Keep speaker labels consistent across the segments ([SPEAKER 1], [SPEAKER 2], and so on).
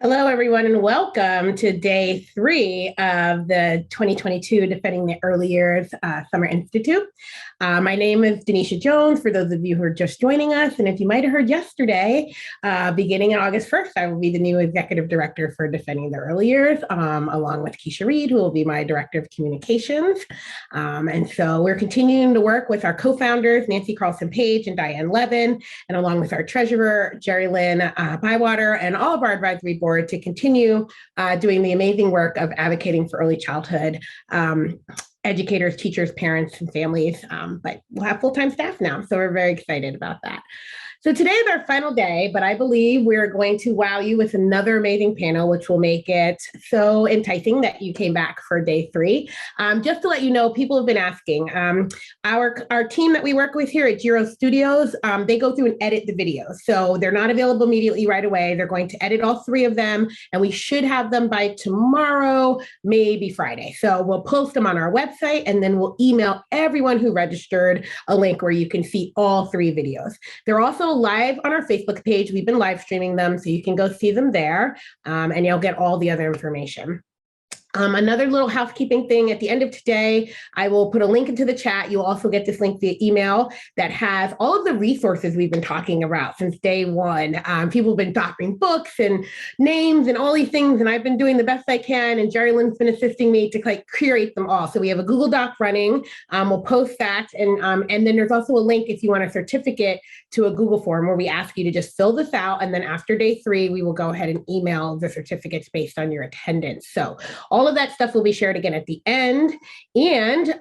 [SPEAKER 1] Hello, everyone, and welcome to day 3 of the 2022 Defending the Early Years Summer Institute. My name is Denisha Jones, for those of you who are just joining us. And if you might have heard yesterday, beginning on August 1st, I will be the new Executive Director for Defending the Early Years, along with Kisha Reid, who will be my Director of Communications. And so we're continuing to work with our co-founders, Nancy Carlson-Page and Diane Levin, and along with our treasurer, Jerry Lynn Bywater, and all of our advisory board to continue doing the amazing work of advocating for early childhood educators, teachers, parents, and families. But we'll have full-time staff now, so we're very excited about that. So today is our final day, but I believe we're going to wow you with another amazing panel, which will make it so enticing that you came back for day 3. Just to let you know, people have been asking. Our team that we work with here at Giro Studios, they go through and edit the videos. So they're not available immediately right away. They're going to edit all 3 of them, and we should have them by tomorrow, maybe Friday. So we'll post them on our website, and then we'll email everyone who registered a link where you can see all 3 videos. They're also live on our Facebook page. We've been live streaming them, so you can go see them there, and you'll get all the other information. Another little housekeeping thing, at the end of today, I will put a link into the chat. You'll also get this link via email that has all of the resources we've been talking about since day 1. People have been doctoring books and names and all these things, and I've been doing the best I can, and Jerry Lynn's been assisting me to curate them all. So we have a Google Doc running. We'll post that, and then there's also a link if you want a certificate to a Google form where we ask you to just fill this out, and then after day 3, we will go ahead and email the certificates based on your attendance. So all of that stuff will be shared again at the end. And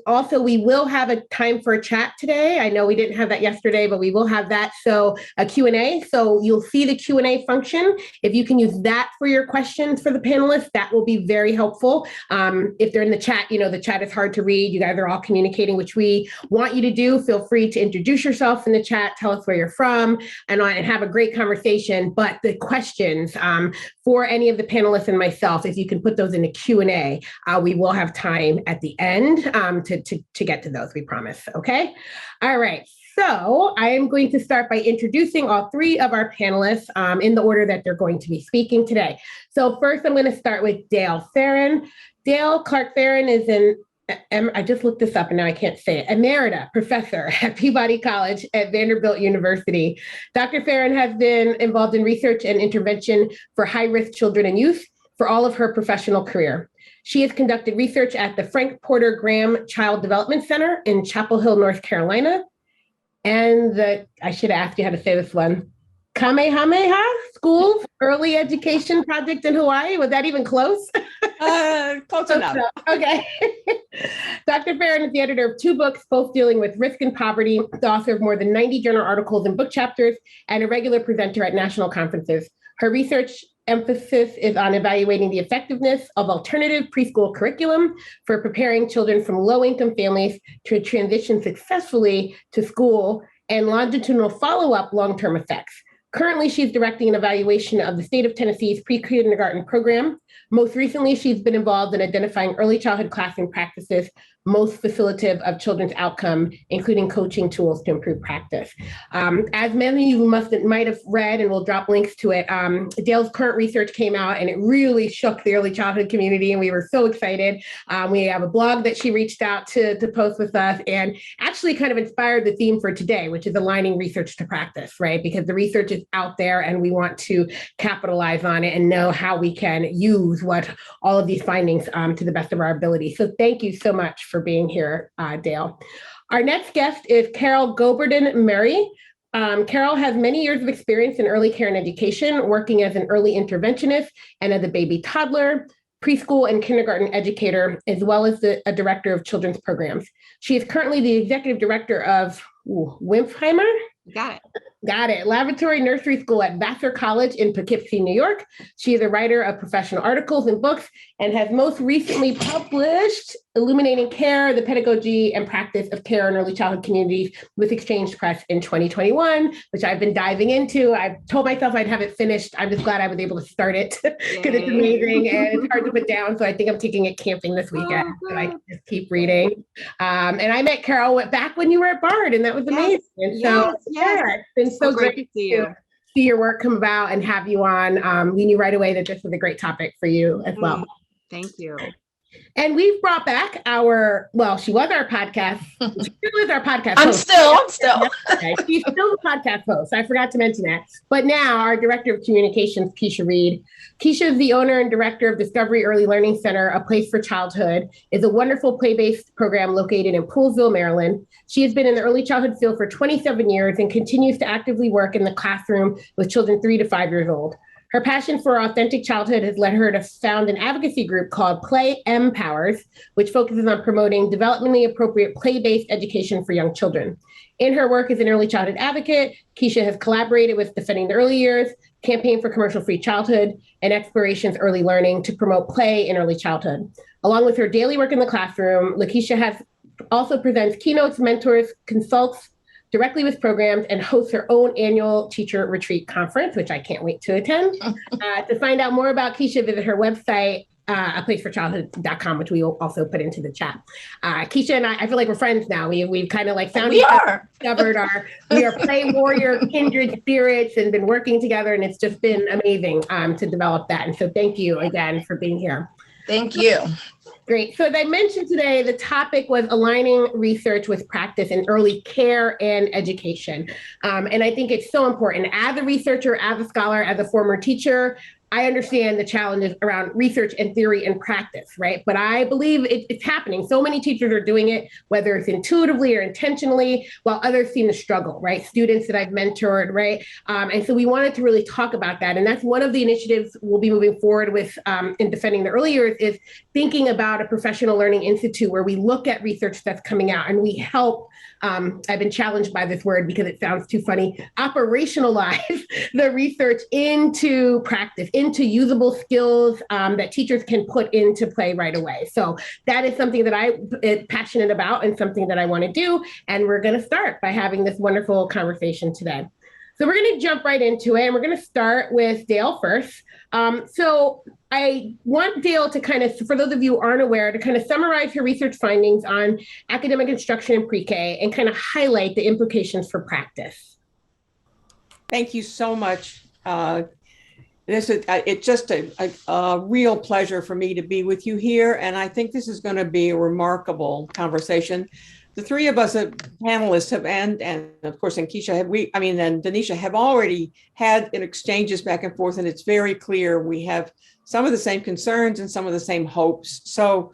[SPEAKER 1] also we will have a time for a chat today. I know we didn't have that yesterday, but we will have that. So a Q&A. So you'll see the Q&A function. If you can use that for your questions for the panelists, that will be very helpful. If they're in the chat, the chat is hard to read. You guys are all communicating, which we want you to do. Feel free to introduce yourself in the chat, tell us where you're from, and have a great conversation. But the questions for any of the panelists and myself, if you can put those in the Q&A, we will have time at the end to get to those, we promise, okay? All right, so I am going to start by introducing all 3 of our panelists in the order that they're going to be speaking today. So first, I'm going to start with Dale Farran. Dale Clark Farran is I just looked this up and now I can't say it, Emerita Professor at Peabody College at Vanderbilt University. Dr. Farran has been involved in research and intervention for high-risk children and youth for all of her professional career. She has conducted research at the Frank Porter Graham Child Development Center in Chapel Hill, North Carolina, and I should have asked you how to say this one, Kamehameha School's Early Education Project in Hawaii. Was that even close?
[SPEAKER 2] Close enough.
[SPEAKER 1] Okay. Dr. Farran is the editor of 2 books, both dealing with risk and poverty, the author of more than 90 journal articles and book chapters, and a regular presenter at national conferences. Her research emphasis is on evaluating the effectiveness of alternative preschool curriculum for preparing children from low-income families to transition successfully to school and longitudinal follow-up long-term effects. Currently, she's directing an evaluation of the state of Tennessee's pre-kindergarten program. Most recently, she's been involved in identifying early childhood classroom practices most facilitative of children's outcome, including coaching tools to improve practice. As many of you might have read, and we'll drop links to it, Dale's current research came out and it really shook the early childhood community, and we were so excited. We have a blog that she reached out to post with us, and actually kind of inspired the theme for today, which is aligning research to practice, right? Because the research is out there and we want to capitalize on it and know how we can use all of these findings to the best of our ability. So thank you so much for being here, Dale. Our next guest is Carol Garboden Murray. Carol has many years of experience in early care and education, working as an early interventionist and as a baby toddler, preschool and kindergarten educator, as well as a director of children's programs. She is currently the executive director of Wimpheimer. Got it. Laboratory Nursery School at Vassar College in Poughkeepsie, New York. She is a writer of professional articles and books and has most recently published Illuminating Care, the Pedagogy and Practice of Care in Early Childhood Communities with Exchange Press in 2021, which I've been diving into. I told myself I'd have it finished. I'm just glad I was able to start it because it's amazing and it's hard to put down. So I think I'm taking it camping this weekend. So I can just keep reading. And I met Carol back when you were at Bard, and that was amazing. And so,
[SPEAKER 2] yes.
[SPEAKER 1] it's been so great
[SPEAKER 2] to see you.
[SPEAKER 1] see your work come about and have you on. We knew right away that this was a great topic for you as well.
[SPEAKER 3] Thank you.
[SPEAKER 1] And we've brought back she was our podcast. She still is our podcast
[SPEAKER 2] I'm
[SPEAKER 1] host.
[SPEAKER 2] still.
[SPEAKER 1] She's still the podcast host. I forgot to mention that. But now our Director of Communications, Kisha Reid. Kisha is the owner and director of Discovery Early Learning Center, A Place for Childhood. It's a wonderful play-based program located in Poolesville, Maryland. She has been in the early childhood field for 27 years and continues to actively work in the classroom with children 3 to 5 years old. Her passion for authentic childhood has led her to found an advocacy group called Play Empowers, which focuses on promoting developmentally appropriate play-based education for young children. In her work as an early childhood advocate, Kisha has collaborated with Defending the Early Years, Campaign for Commercial-Free Childhood, and Explorations Early Learning to promote play in early childhood. Along with her daily work in the classroom, LaKisha has also presents keynotes, mentors, consults directly with programs, and hosts her own annual teacher retreat conference, which I can't wait to attend. To find out more about Kisha, visit her website, aplaceforchildhood.com, which we will also put into the chat. Kisha and I feel like we're friends now. We've kind of like found
[SPEAKER 2] We are.
[SPEAKER 1] discovered we are play warrior kindred spirits and been working together, and it's just been amazing to develop that. And so thank you again for being here.
[SPEAKER 2] Thank you.
[SPEAKER 1] Great. So as I mentioned today, the topic was aligning research with practice in early care and education. And I think it's so important. As a researcher, as a scholar, as a former teacher, I understand the challenges around research and theory and practice, right? But I believe it's happening. So many teachers are doing it, whether it's intuitively or intentionally, while others seem to struggle, right? Students that I've mentored, right? And so we wanted to really talk about that. And that's one of the initiatives we'll be moving forward with in Defending the Early Years is thinking about a professional learning institute where we look at research that's coming out and we help, I've been challenged by this word because it sounds too funny, operationalize the research into practice, into usable skills that teachers can put into play right away. So that is something that I'm passionate about and something that I want to do. And we're going to start by having this wonderful conversation today. So we're going to jump right into it, and we're going to start with Dale first. So I want Dale to kind of, for those of you who aren't aware, to kind of summarize her research findings on academic instruction in pre-K and kind of highlight the implications for practice.
[SPEAKER 4] Thank you so much. It's just a real pleasure for me to be with you here, and I think this is going to be a remarkable conversation. The three of us panelists have, and of course, and Kisha, and Denisha have already had exchanges back and forth, and it's very clear we have some of the same concerns and some of the same hopes. So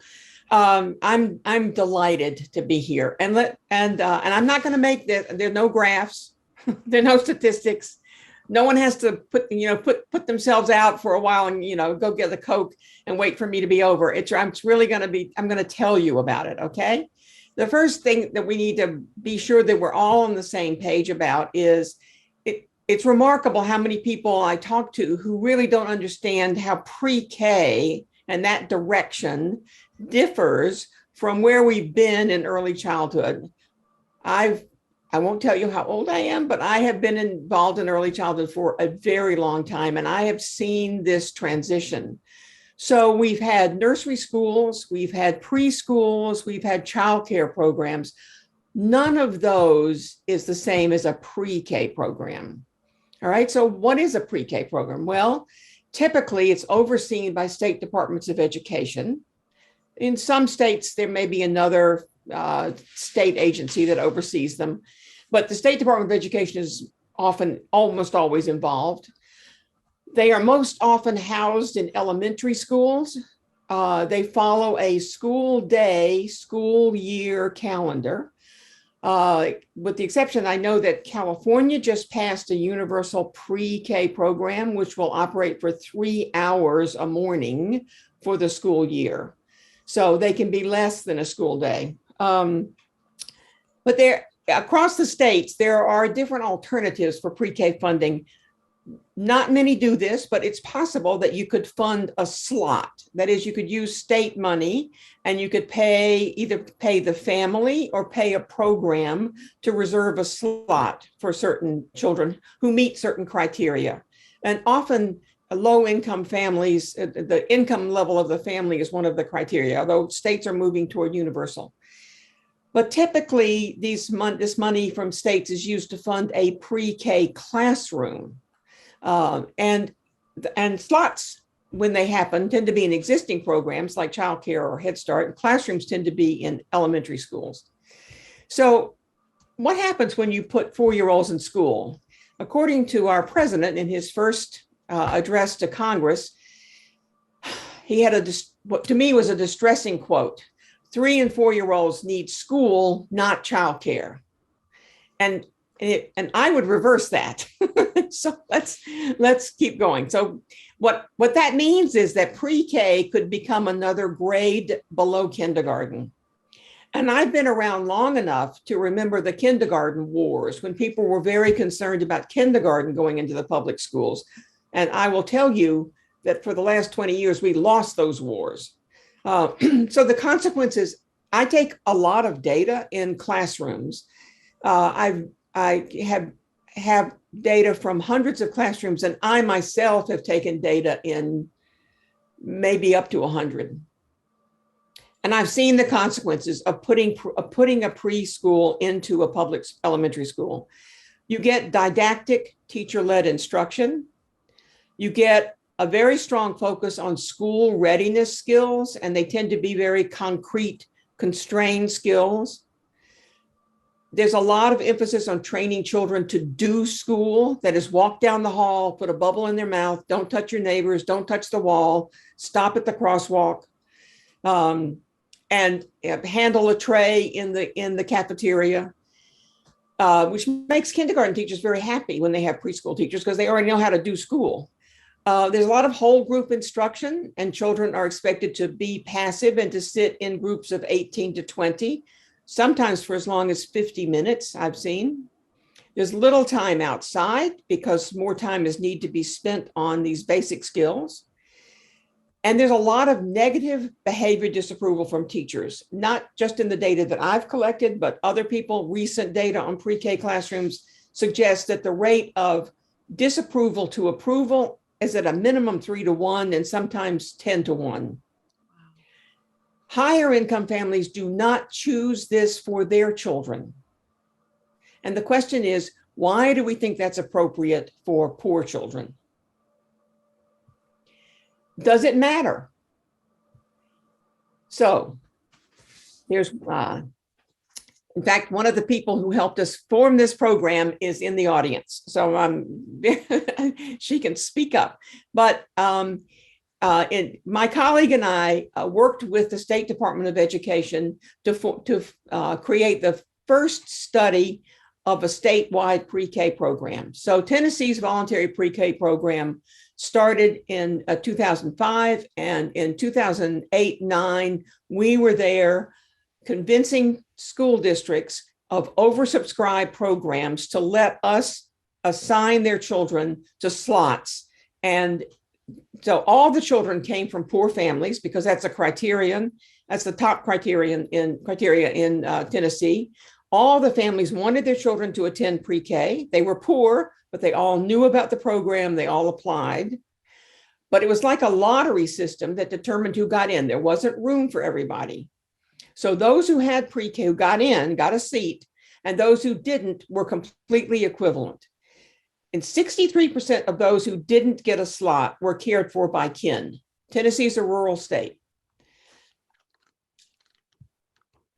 [SPEAKER 4] I'm delighted to be here, and I'm not going to make there are no graphs, there are no statistics. No one has to put themselves out for a while and go get a Coke and wait for me to be over. I'm going to tell you about it. Okay. The first thing that we need to be sure that we're all on the same page about is it's remarkable how many people I talk to who really don't understand how pre-K and that direction differs from where we've been in early childhood. I won't tell you how old I am, but I have been involved in early childhood for a very long time, and I have seen this transition. So we've had nursery schools, we've had preschools, we've had childcare programs. None of those is the same as a pre-K program. All right, so what is a pre-K program? Well, typically it's overseen by state departments of education. In some states, there may be another state agency that oversees them, but the State Department of Education is almost always involved. They are most often housed in elementary schools. They follow a school year calendar. With the exception, I know that California just passed a universal pre-K program, which will operate for 3 hours a morning for the school year. So they can be less than a school day. But across the states, there are different alternatives for pre-K funding. Not many do this, but it's possible that you could fund a slot. That is, you could use state money and you could either pay the family or pay a program to reserve a slot for certain children who meet certain criteria. And often low-income families, the income level of the family is one of the criteria, although states are moving toward universal. But typically, this money from states is used to fund a pre-K classroom. And slots, when they happen, tend to be in existing programs like childcare or Head Start, and classrooms tend to be in elementary schools. So what happens when you put 4-year-olds in school? According to our president in his first address to Congress, he had what to me was a distressing quote: 3 and 4-year-olds need school, not childcare. And I would reverse that. So let's keep going. So what that means is that pre-K could become another grade below kindergarten. And I've been around long enough to remember the kindergarten wars, when people were very concerned about kindergarten going into the public schools. And I will tell you that for the last 20 years, we lost those wars. So the consequences, I take a lot of data in classrooms. I have data from hundreds of classrooms, and I myself have taken data in maybe up to 100. And I've seen the consequences of putting a preschool into a public elementary school. You get didactic, teacher-led instruction. You get a very strong focus on school readiness skills, and they tend to be very concrete, constrained skills. There's a lot of emphasis on training children to do school. That is, walk down the hall, put a bubble in their mouth, don't touch your neighbors, don't touch the wall, stop at the crosswalk, and handle a tray in the cafeteria, which makes kindergarten teachers very happy when they have preschool teachers, because they already know how to do school. There's a lot of whole group instruction, and children are expected to be passive and to sit in groups of 18 to 20. Sometimes for as long as 50 minutes, I've seen. There's little time outside because more time is needed to be spent on these basic skills. And there's a lot of negative behavior disapproval from teachers, not just in the data that I've collected, but other people. Recent data on pre-K classrooms suggests that the rate of disapproval to approval is at a minimum 3 to 1 and sometimes 10 to 1. Higher income families do not choose this for their children. And the question is, why do we think that's appropriate for poor children? Does it matter? So here's, in fact, one of the people who helped us form this program is in the audience. So she can speak up. But my colleague and I worked with the State Department of Education to create the first study of a statewide pre-K program. So Tennessee's voluntary pre-K program started in 2005, and in 2008-9, we were there convincing school districts of oversubscribed programs to let us assign their children to slots. And so all the children came from poor families, because that's a criterion. That's the top criteria in Tennessee. All the families wanted their children to attend pre-K. They were poor, but they all knew about the program. They all applied. But it was like a lottery system that determined who got in. There wasn't room for everybody. So those who had pre-K, who got in, got a seat, and those who didn't were completely equivalent. And 63% of those who didn't get a slot were cared for by kin. Tennessee is a rural state.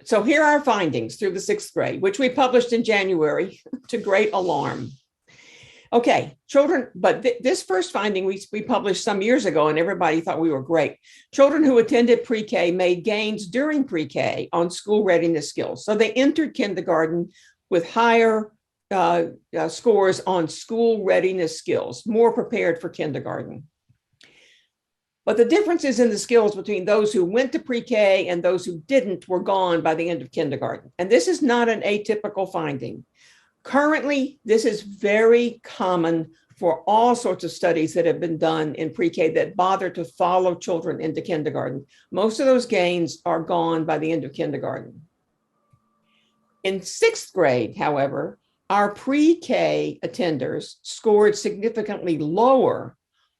[SPEAKER 4] So here are our findings through the 6th grade, which we published in January to great alarm. Okay, children, but this first finding we published some years ago, and everybody thought we were great. Children who attended pre-K made gains during pre-K on school readiness skills. So they entered kindergarten with higher scores on school readiness skills, more prepared for kindergarten. But the differences in the skills between those who went to pre-K and those who didn't were gone by the end of kindergarten. And this is not an atypical finding. Currently, this is very common for all sorts of studies that have been done in pre-K that bother to follow children into kindergarten. Most of those gains are gone by the end of kindergarten. In 6th grade, however, our pre-K attenders scored significantly lower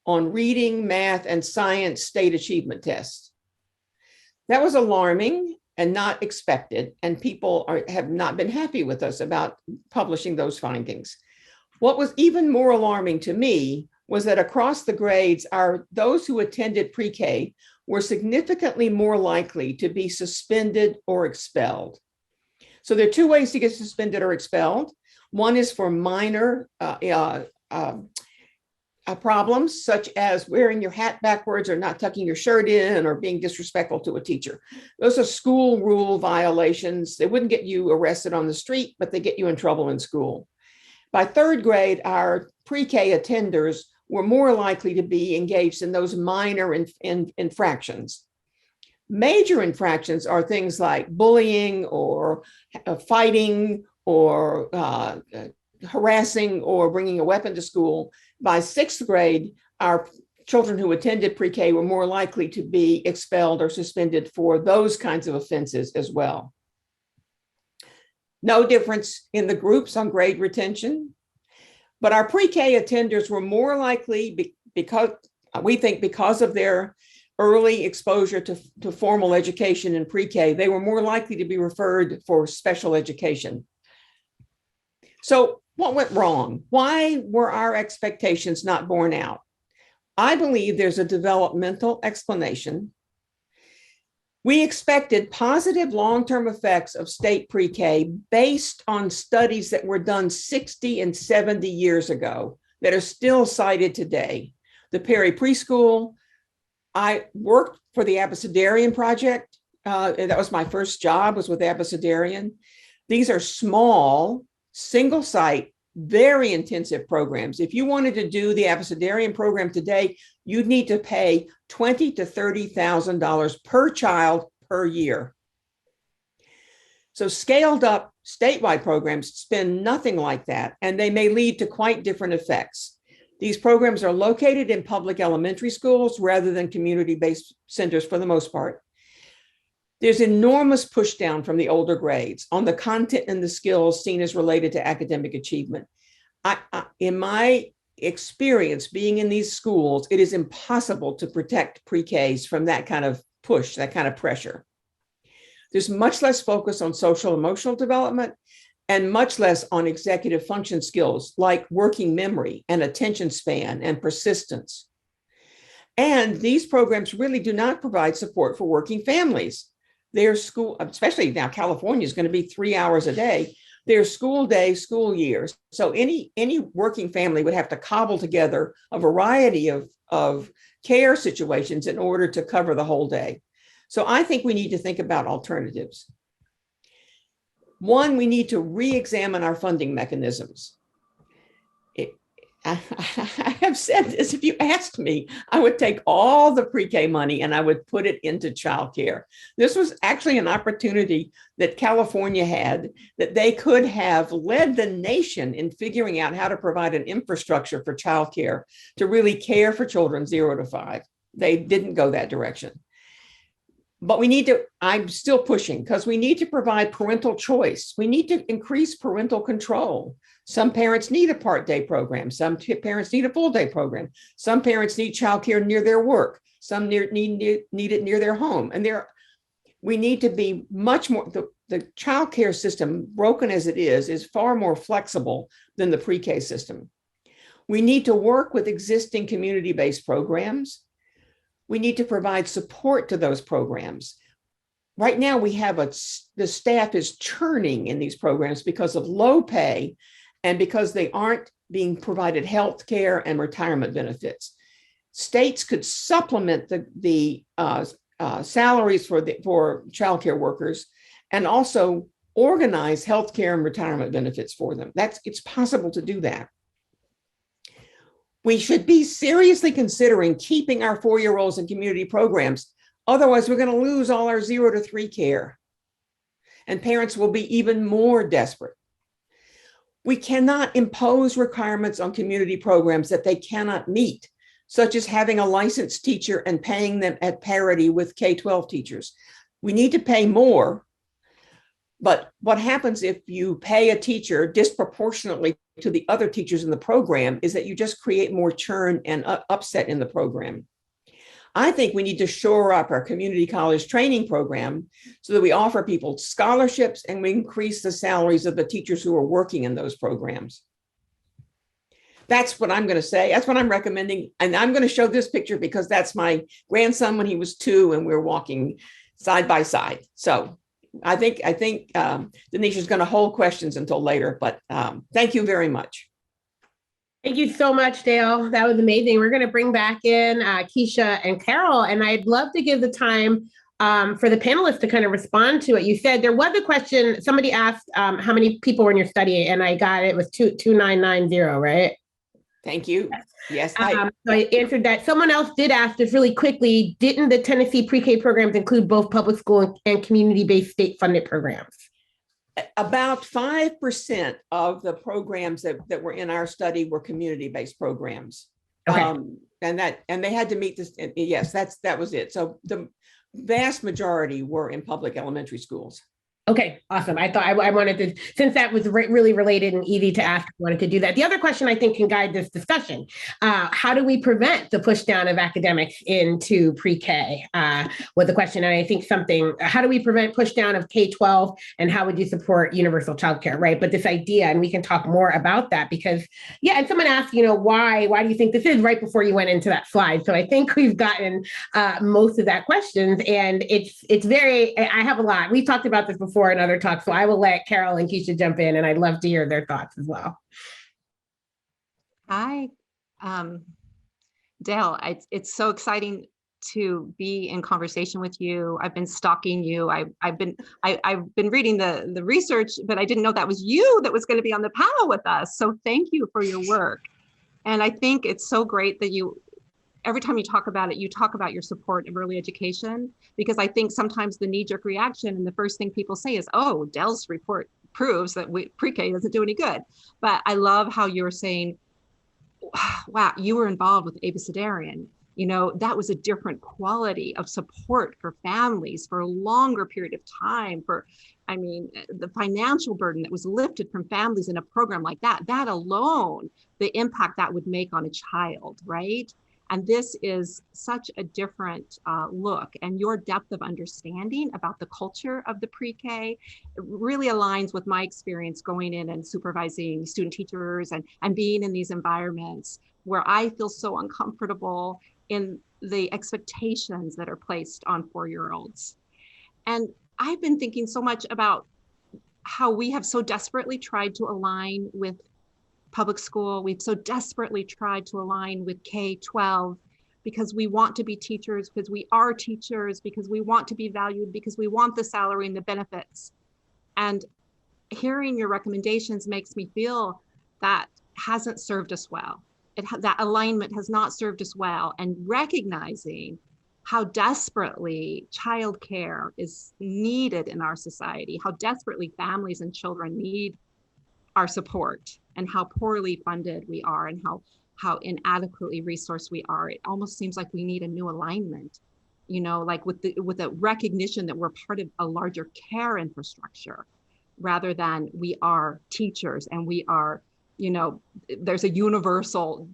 [SPEAKER 4] on reading, math, and science state achievement tests. That was alarming and not expected, and people have not been happy with us about publishing those findings. What was even more alarming to me was that across the grades, those who attended pre-K were significantly more likely to be suspended or expelled. So there are two ways to get suspended or expelled. One is for minor problems, such as wearing your hat backwards or not tucking your shirt in or being disrespectful to a teacher. Those are school rule violations. They wouldn't get you arrested on the street, but they get you in trouble in school. By third grade, our pre-K attenders were more likely to be engaged in those minor infractions. Major infractions are things like bullying or fighting or harassing or bringing a weapon to school. By sixth grade, our children who attended pre-K were more likely to be expelled or suspended for those kinds of offenses as well. No difference in the groups on grade retention, but our pre-K attenders were more likely, because of their early exposure to formal education in pre-K, they were more likely to be referred for special education. So what went wrong? Why were our expectations not borne out? I believe there's a developmental explanation. We expected positive long-term effects of state pre-K based on studies that were done 60 and 70 years ago that are still cited today. The Perry Preschool. I worked for the Abecedarian Project. That was my first job, was with Abecedarian. These are small, single site, very intensive programs. If you wanted to do the Abecedarian program today, you'd need to pay $20,000 to $30,000 per child per year. So scaled up statewide programs spend nothing like that, and they may lead to quite different effects. These programs are located in public elementary schools rather than community-based centers for the most part. There's enormous pushdown from the older grades on the content and the skills seen as related to academic achievement. In my experience being in these schools, it is impossible to protect pre-Ks from that kind of push, that kind of pressure. There's much less focus on social emotional development and much less on executive function skills like working memory and attention span and persistence. And these programs really do not provide support for working families. Their school, especially now California is going to be 3 hours a day. Their school day, school years. So any working family would have to cobble together a variety of care situations in order to cover the whole day. So I think we need to think about alternatives. One, we need to re-examine our funding mechanisms. I have said this, if you asked me, I would take all the pre-K money and I would put it into childcare. This was actually an opportunity that California had, that they could have led the nation in figuring out how to provide an infrastructure for childcare to really care for children 0 to 5. They didn't go that direction. But we need to, I'm still pushing, because we need to provide parental choice. We need to increase parental control. Some parents need a part-day program. Some parents need a full-day program. Some parents need childcare near their work. Some need it near their home. And we need to be much more, the childcare system, broken as it is far more flexible than the pre-K system. We need to work with existing community-based programs. We need to provide support to those programs. Right now, we have the staff is churning in these programs because of low pay and because they aren't being provided health care and retirement benefits. States could supplement the salaries for childcare workers and also organize health care and retirement benefits for them. It's possible to do that. We should be seriously considering keeping our 4-year-olds in community programs. Otherwise, we're going to lose all our 0 to 3 care. And parents will be even more desperate. We cannot impose requirements on community programs that they cannot meet, such as having a licensed teacher and paying them at parity with K-12 teachers. We need to pay more. But what happens if you pay a teacher disproportionately to the other teachers in the program is that you just create more churn and upset in the program. I think we need to shore up our community college training program so that we offer people scholarships and we increase the salaries of the teachers who are working in those programs. That's what I'm going to say. That's what I'm recommending. And I'm going to show this picture because that's my grandson when he was 2 and we're walking side by side. So I think Denisha's going to hold questions until later, but thank you very much.
[SPEAKER 1] Thank you so much, Dale. That was amazing. We're going to bring back in Kisha and Carol, and I'd love to give the time for the panelists to kind of respond to what you said. There was a question, somebody asked how many people were in your study, and I got it was 2990, right?
[SPEAKER 4] Thank you. Yes.
[SPEAKER 1] So I answered that. Someone else did ask just really quickly, didn't the Tennessee pre-K programs include both public school and community-based state-funded programs?
[SPEAKER 4] About 5% of the programs that were in our study were community-based programs.
[SPEAKER 1] Okay.
[SPEAKER 4] And they had to meet this. Yes, that was it. So the vast majority were in public elementary schools.
[SPEAKER 1] Okay, awesome. I thought I wanted to, since that was really related and easy to ask, I wanted to do that. The other question I think can guide this discussion. How do we prevent the push down of academics into pre-K? Was the question. And I think how do we prevent push down of K-12 and how would you support universal childcare, right? But this idea, and we can talk more about that because, yeah, and someone asked, why do you think this is right before you went into that slide? So I think we've gotten most of that questions and it's very, I have a lot. We've talked about this before in other talks, so I will let Carol and Kisha jump in, and I'd love to hear their thoughts as well.
[SPEAKER 2] Hi, Dale. It's so exciting to be in conversation with you. I've been stalking you. I've been reading the research, but I didn't know that was you that was going to be on the panel with us. So thank you for your work. And I think it's so great that every time you talk about it, you talk about your support of early education, because I think sometimes the knee-jerk reaction and the first thing people say is, oh, Dell's report proves that pre-K doesn't do any good. But I love how you're saying, wow, you were involved with Abecedarian. That was a different quality of support for families for a longer period of time, the financial burden that was lifted from families in a program like that alone, the impact that would make on a child, right? And this is such a different look, and your depth of understanding about the culture of the pre-K really aligns with my experience going in and supervising student teachers and being in these environments where I feel so uncomfortable in the expectations that are placed on 4-year-olds. And I've been thinking so much about how we have so desperately tried to align with public school. We've so desperately tried to align with K-12 because we want to be teachers, because we are teachers, because we want to be valued, because we want the salary and the benefits. And hearing your recommendations makes me feel that hasn't served us well. That alignment has not served us well. And recognizing how desperately childcare is needed in our society, how desperately families and children need our support, and how poorly funded we are, and how inadequately resourced we are. It almost seems like we need a new alignment, like with the recognition that we're part of a larger care infrastructure, rather than we are teachers and we are, there's a universal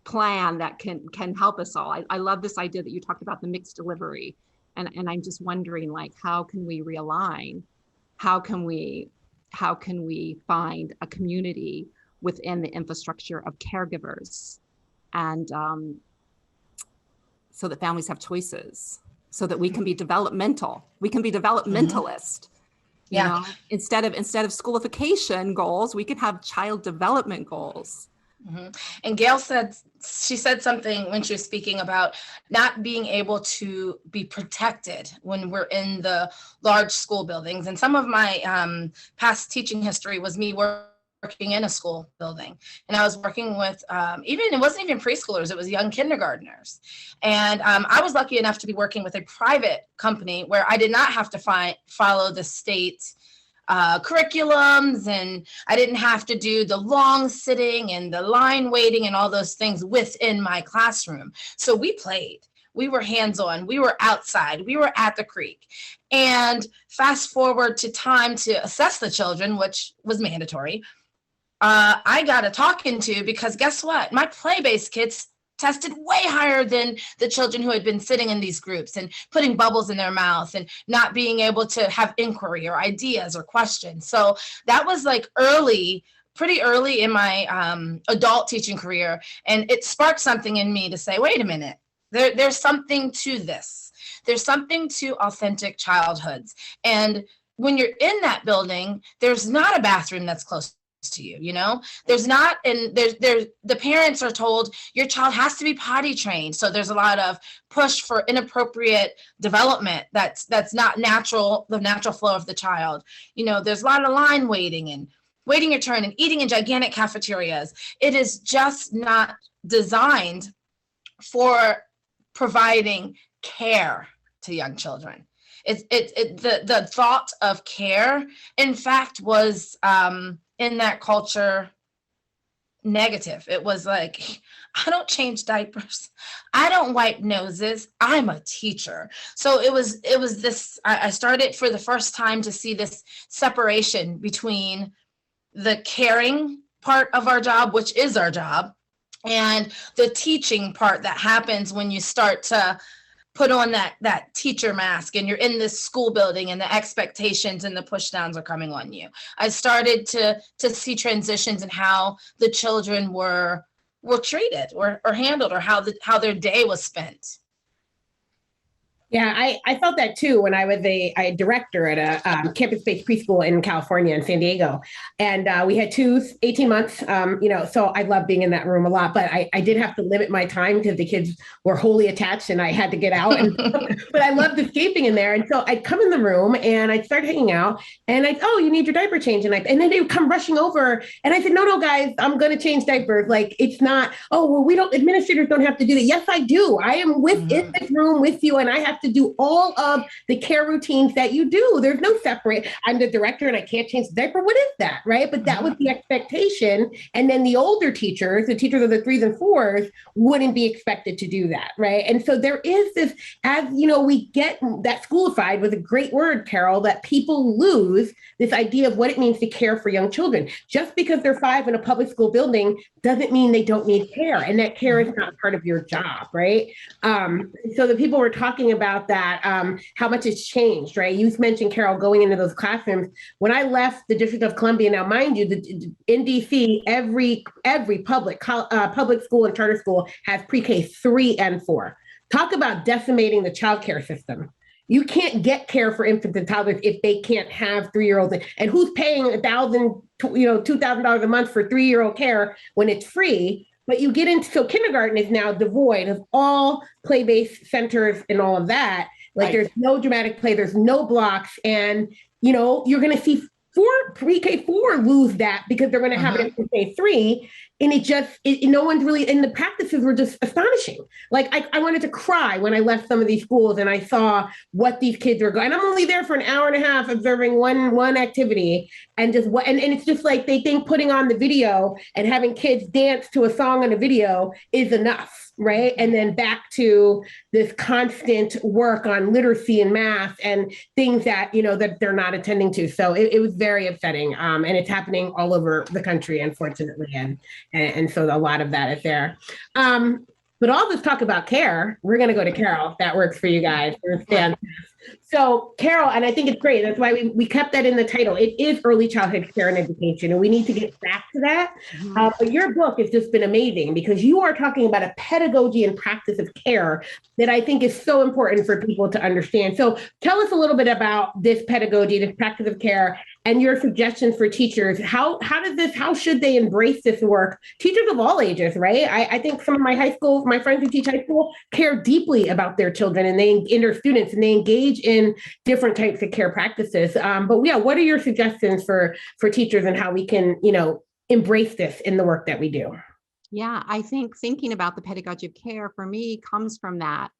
[SPEAKER 2] plan that can help us all. I love this idea that you talked about, the mixed delivery, and I'm just wondering, like, how can we realign? How can we find a community within the infrastructure of caregivers, and so that families have choices, so that we can be developmental. We can be developmentalist.
[SPEAKER 3] Yeah.
[SPEAKER 2] Instead of schoolification goals, we could have child development goals.
[SPEAKER 3] Mm-hmm. And Gail said something when she was speaking about not being able to be protected when we're in the large school buildings. And some of my past teaching history was me working in a school building, and I was working with it wasn't even preschoolers, it was young kindergartners. And I was lucky enough to be working with a private company where I did not have to follow the state curriculums, and I didn't have to do the long sitting and the line waiting and all those things within my classroom. So we played. We were hands-on, we were outside, we were at the creek. And fast forward to time to assess the children, which was mandatory. I got a talking to, because guess what? My play-based kids tested way higher than the children who had been sitting in these groups and putting bubbles in their mouth and not being able to have inquiry or ideas or questions. So that was like early pretty early in my adult teaching career, and it sparked something in me to say, wait a minute, there's something to this. There's something to authentic childhoods. And when you're in that building, there's not a bathroom that's close to you, you know, there's not, and there's the parents are told your child has to be potty trained. So there's a lot of push for inappropriate development that's not natural, the natural flow of the child. You know, there's a lot of line waiting and waiting your turn and eating in gigantic cafeterias. It is just not designed for providing care to young children. The thought of care, in fact, was in that culture negative. It was like, I don't change diapers, I don't wipe noses, I'm a teacher. So it was this, I started for the first time to see this separation between the caring part of our job, which is our job, and the teaching part that happens when you start to put on that teacher mask and you're in this school building and the expectations and the push downs are coming on you. I started to see transitions in how the children were treated or handled, or how their day was spent.
[SPEAKER 1] Yeah, I felt that too when I was a director at a campus-based preschool in California, in San Diego. And we had 18 months, so I loved being in that room a lot, but I did have to limit my time because the kids were wholly attached and I had to get out. But I loved escaping in there. And so I'd come in the room and I'd start hanging out and you need your diaper change. And then they would come rushing over. And I said, no, guys, I'm going to change diapers. Like, it's not, administrators don't have to do that. Yes, I do. I am in this room with you, and I have to do all of the care routines that you do. There's no separate. I'm the director and I can't change the diaper. What is that, right? But that was the expectation. And then the older teachers, the teachers of the 3s and 4s, wouldn't be expected to do that, right? And so there is this, as we get that schoolified with a great word, Carol, that people lose this idea of what it means to care for young children. Just because they're 5 in a public school building doesn't mean they don't need care, and that care is not part of your job, right? So the people were talking about that, how much it's changed, right? You mentioned, Carol, going into those classrooms. When I left the District of Columbia, now mind you, in DC, every public school and charter school has pre-K 3 and 4. Talk about decimating the childcare system. You can't get care for infants and toddlers if they can't have 3-year-olds. And who's paying $1,000, $2,000 a month for 3-year-old care when it's free? But you get into, so kindergarten is now devoid of all play-based centers and all of that. Like, right. There's no dramatic play, there's no blocks. And, you're going to see pre-K 4 lose that because they're going to have it in pre-K 3. And no one's really, and the practices were just astonishing. Like, I wanted to cry when I left some of these schools and I saw what these kids were going. And I'm only there for an hour and a half observing one activity, and it's just like they think putting on the video and having kids dance to a song on a video is enough, right? And then back to this constant work on literacy and math and things that, that they're not attending to. So it was very upsetting. And it's happening all over the country, unfortunately. And so a lot of that is there. But all this talk about care, we're going to go to Carol, if that works for you guys. So Carol, and I think it's great. That's why we kept that in the title. It is early childhood care and education, and we need to get back to that. But your book has just been amazing because you are talking about a pedagogy and practice of care that I think is so important for people to understand. So tell us a little bit about this pedagogy, this practice of care, and your suggestions for teachers. How should they embrace this work? Teachers of all ages, right? I think some of my friends who teach high school care deeply about their children and their students, and they engage in different types of care practices. But yeah, what are your suggestions for teachers and how we can, embrace this in the work that we do?
[SPEAKER 2] Yeah, I think thinking about the pedagogy of care for me comes from that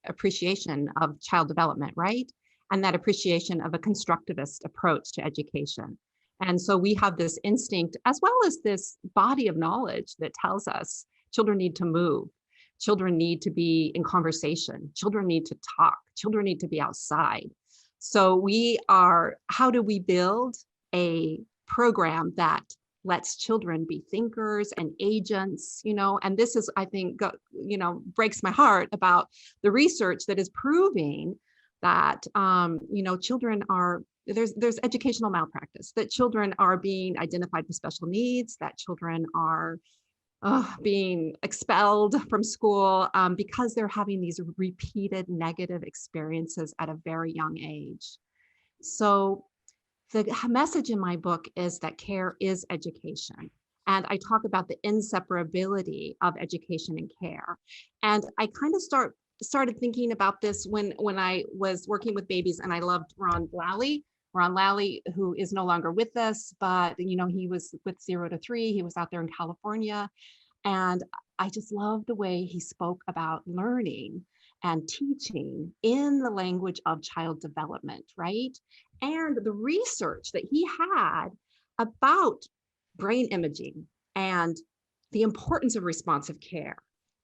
[SPEAKER 2] appreciation of child development, right? And that appreciation of a constructivist approach to education. And so we have this instinct, as well as this body of knowledge that tells us children need to move, children need to be in conversation, children need to talk, children need to be outside. So how do we build a program that lets children be thinkers and agents, and this is, I think, breaks my heart about the research that is proving that, children are, there's educational malpractice, that children are being identified with special needs, that children are being expelled from school because they're having these repeated negative experiences at a very young age. So the message in my book is that care is education. And I talk about the inseparability of education and care. And I kind of started thinking about this when I was working with babies, and I loved Ron Lally, who is no longer with us, but he was with 0 to 3. He was out there in California. And I just love the way he spoke about learning and teaching in the language of child development, right? And the research that he had about brain imaging and the importance of responsive care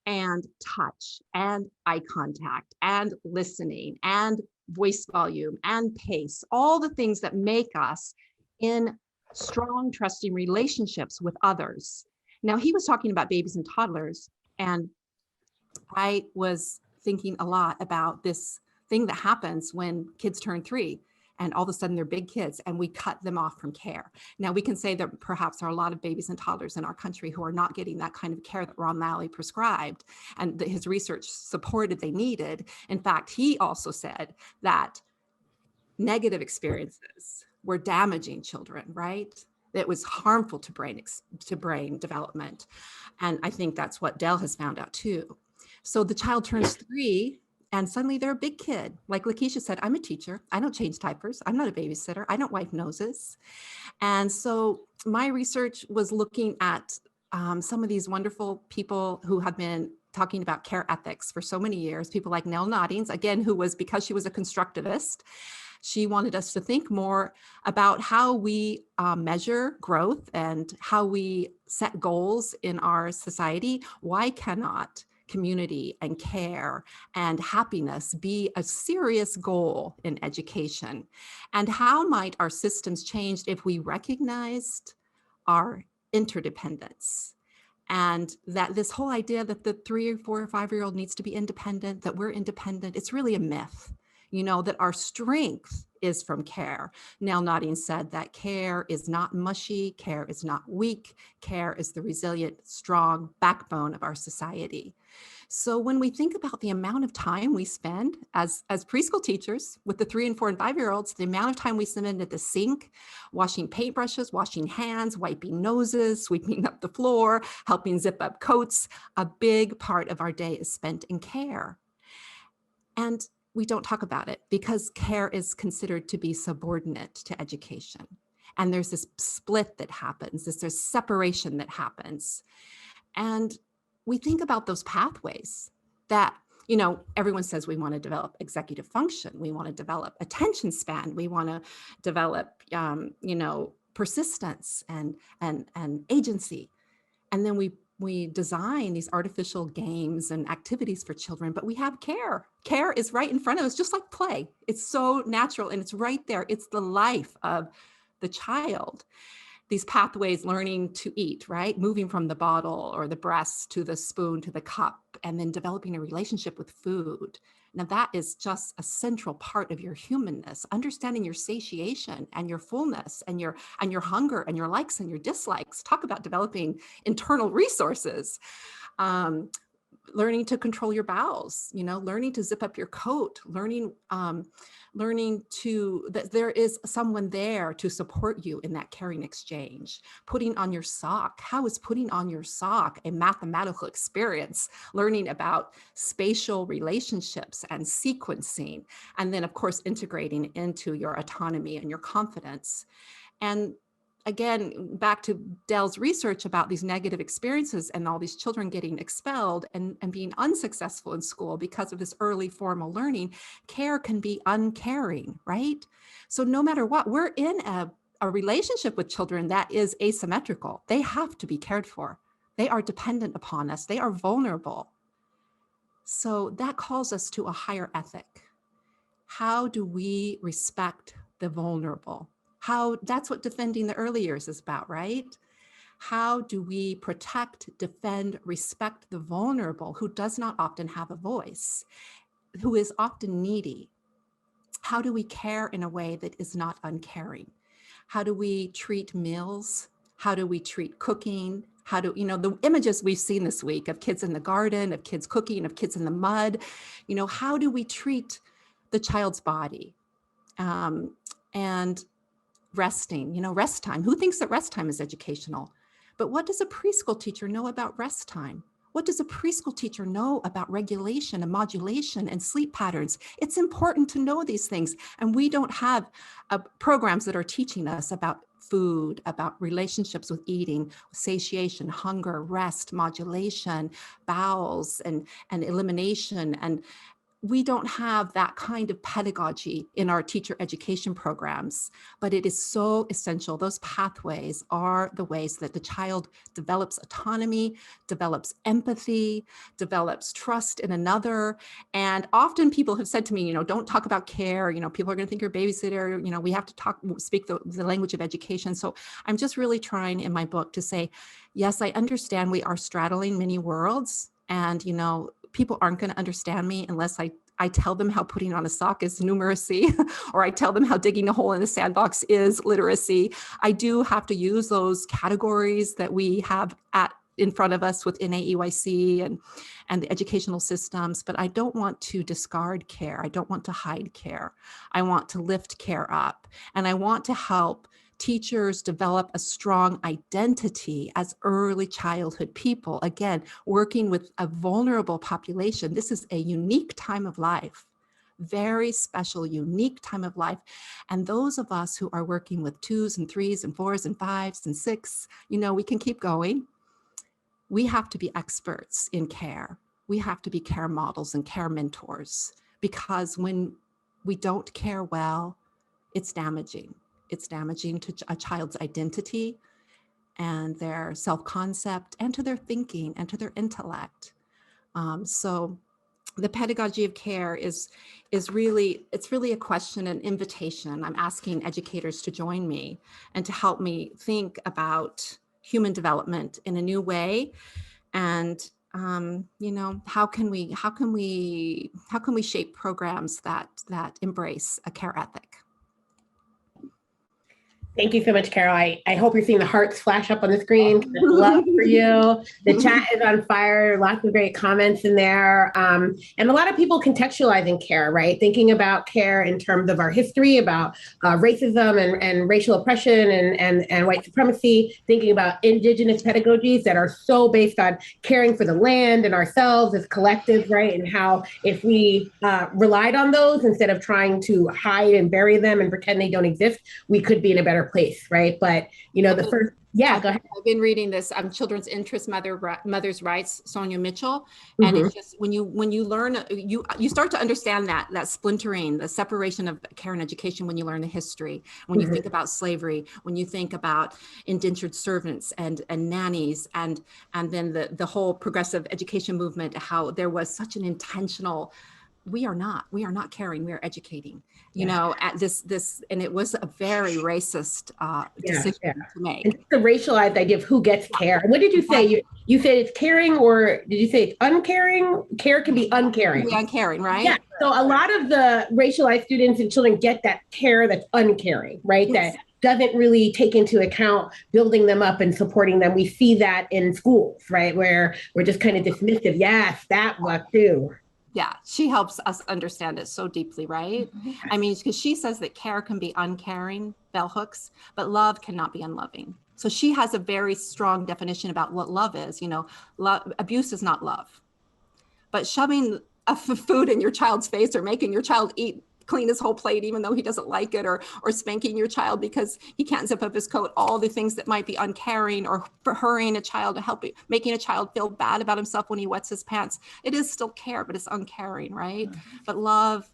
[SPEAKER 2] and touch and eye contact and listening and voice volume and pace, all the things that make us in strong, trusting relationships with others. Now, he was talking about babies and toddlers, and I was thinking a lot about this thing that happens when kids turn 3 and all of a sudden they're big kids and we cut them off from care. Now, we can say that perhaps there are a lot of babies and toddlers in our country who are not getting that kind of care that Ron Lally prescribed and that his research supported they needed. In fact, he also said that negative experiences were damaging children, right? That was harmful to brain development. And I think that's what Dell has found out too. So the child turns 3 and suddenly they're a big kid. Like Lakeisha said, I'm a teacher. I don't change diapers. I'm not a babysitter. I don't wipe noses. And so my research was looking at some of these wonderful people who have been talking about care ethics for so many years, people like Nell Noddings, again, who was, because she was a constructivist, she wanted us to think more about how we measure growth and how we set goals in our society. Why cannot community and care and happiness be a serious goal in education? And how might our systems change if we recognized our interdependence? And that this whole idea that the 3 or 4 or 5-year-old needs to be independent, that we're independent, it's really a myth. That our strength is from care. Nell Nodding said that care is not mushy, care is not weak, care is the resilient, strong backbone of our society. So when we think about the amount of time we spend as preschool teachers with the 3 and 4 and 5-year-olds, the amount of time we spend at the sink, washing paintbrushes, washing hands, wiping noses, sweeping up the floor, helping zip up coats, a big part of our day is spent in care. And we don't talk about it because care is considered to be subordinate to education. And there's this split that happens, there's separation that happens. And we think about those pathways that, everyone says we want to develop executive function, we want to develop attention span, we want to develop, persistence and agency. And then we design these artificial games and activities for children, but we have care. Care is right in front of us, just like play. It's so natural and it's right there. It's the life of the child. These pathways, learning to eat, right? Moving from the bottle or the breast to the spoon to the cup, and then developing a relationship with food. Now that is just a central part of your humanness, understanding your satiation and your fullness and your hunger and your likes and your dislikes. Talk about developing internal resources. Learning to control your bowels, learning to zip up your coat, learning that there is someone there to support you in that caring exchange. Putting on your sock. How is putting on your sock a mathematical experience? Learning about spatial relationships and sequencing. And then of course, integrating into your autonomy and your confidence. And again, back to Dell's research about these negative experiences and all these children getting expelled and being unsuccessful in school because of this early formal learning, care can be uncaring, right? So no matter what, we're in a relationship with children that is asymmetrical. They have to be cared for. They are dependent upon us. They are vulnerable. So that calls us to a higher ethic. How do we respect the vulnerable? That's what defending the early years is about, right? How do we protect, defend, respect the vulnerable who does not often have a voice, who is often needy? how do we care in a way that is not uncaring? How do we treat meals? How do we treat cooking? How do, the images we've seen this week of kids in the garden, of kids cooking, of kids in the mud, how do we treat the child's body? And resting, rest time. Who thinks that rest time is educational? But what does a preschool teacher know about rest time? What does a preschool teacher know about regulation and modulation and sleep patterns? It's important to know these things. And we don't have programs that are teaching us about food, about relationships with eating, satiation, hunger, rest, modulation, bowels, and elimination. And we don't have that kind of pedagogy in our teacher education programs, but it is so essential. Those pathways are the ways that the child develops autonomy, develops empathy, develops trust in another. And often people have said to me, don't talk about care. People are going to think you're a babysitter. We have to speak the language of education. So I'm just really trying in my book to say, yes, I understand we are straddling many worlds, and, people aren't going to understand me unless I tell them how putting on a sock is numeracy, or I tell them how digging a hole in the sandbox is literacy. I do have to use those categories that we have in front of us within AEYC and the educational systems, but I don't want to discard care. I don't want to hide care. I want to lift care up, and I want to help teachers develop a strong identity as early childhood people. Again, working with a vulnerable population. This is a unique time of life, very special, unique time of life. And those of us who are working with 2s and 3s and 4s and 5s and 6, we can keep going. We have to be experts in care. We have to be care models and care mentors, because when we don't care well, it's damaging. It's damaging to a child's identity and their self-concept, and to their thinking and to their intellect. So the pedagogy of care is really a question, an invitation. I'm asking educators to join me and to help me think about human development in a new way. And how can we shape programs that embrace a care ethic?
[SPEAKER 1] Thank you so much, Carol. I hope you're seeing the hearts flash up on the screen. Love for you. The chat is on fire. Lots of great comments in there. And a lot of people contextualizing care, right? Thinking about care in terms of our history, about racism and racial oppression and white supremacy, thinking about indigenous pedagogies that are so based on caring for the land and ourselves as collectives, right? And how if we relied on those instead of trying to hide and bury them and pretend they don't exist, we could be in a better place, right? But the first, go ahead.
[SPEAKER 2] I've been reading this Children's Interest, Mother's Rights, Sonia Mitchell, and it's just when you learn, you start to understand that splintering, the separation of care and education when you learn the history, when you think about slavery, when you think about indentured servants and nannies, and then the whole progressive education movement, how there was such an intentional. We are not caring, we are educating, at this, and it was a very racist decision to make.
[SPEAKER 1] And the racialized idea of who gets care. What did you say? You said it's caring, or did you say it's uncaring? Care can be uncaring.
[SPEAKER 2] Be uncaring, right?
[SPEAKER 1] Yeah. So a lot of the racialized students and children get that care that's uncaring, right?
[SPEAKER 2] Yes.
[SPEAKER 1] That doesn't really take into account building them up and supporting them. We see that in schools, right? Where we're just kind of dismissive. Yes, that was too.
[SPEAKER 2] Yeah, she helps us understand it so deeply, right? I mean, because she says that care can be uncaring, bell hooks, but love cannot be unloving. So she has a very strong definition about what love is. Abuse is not love, but shoving food in your child's face or making your child clean his whole plate even though he doesn't like it, or spanking your child because he can't zip up his coat, all the things that might be uncaring, or hurrying a child to making a child feel bad about himself when he wets his pants. It is still care, but it's uncaring, right? But love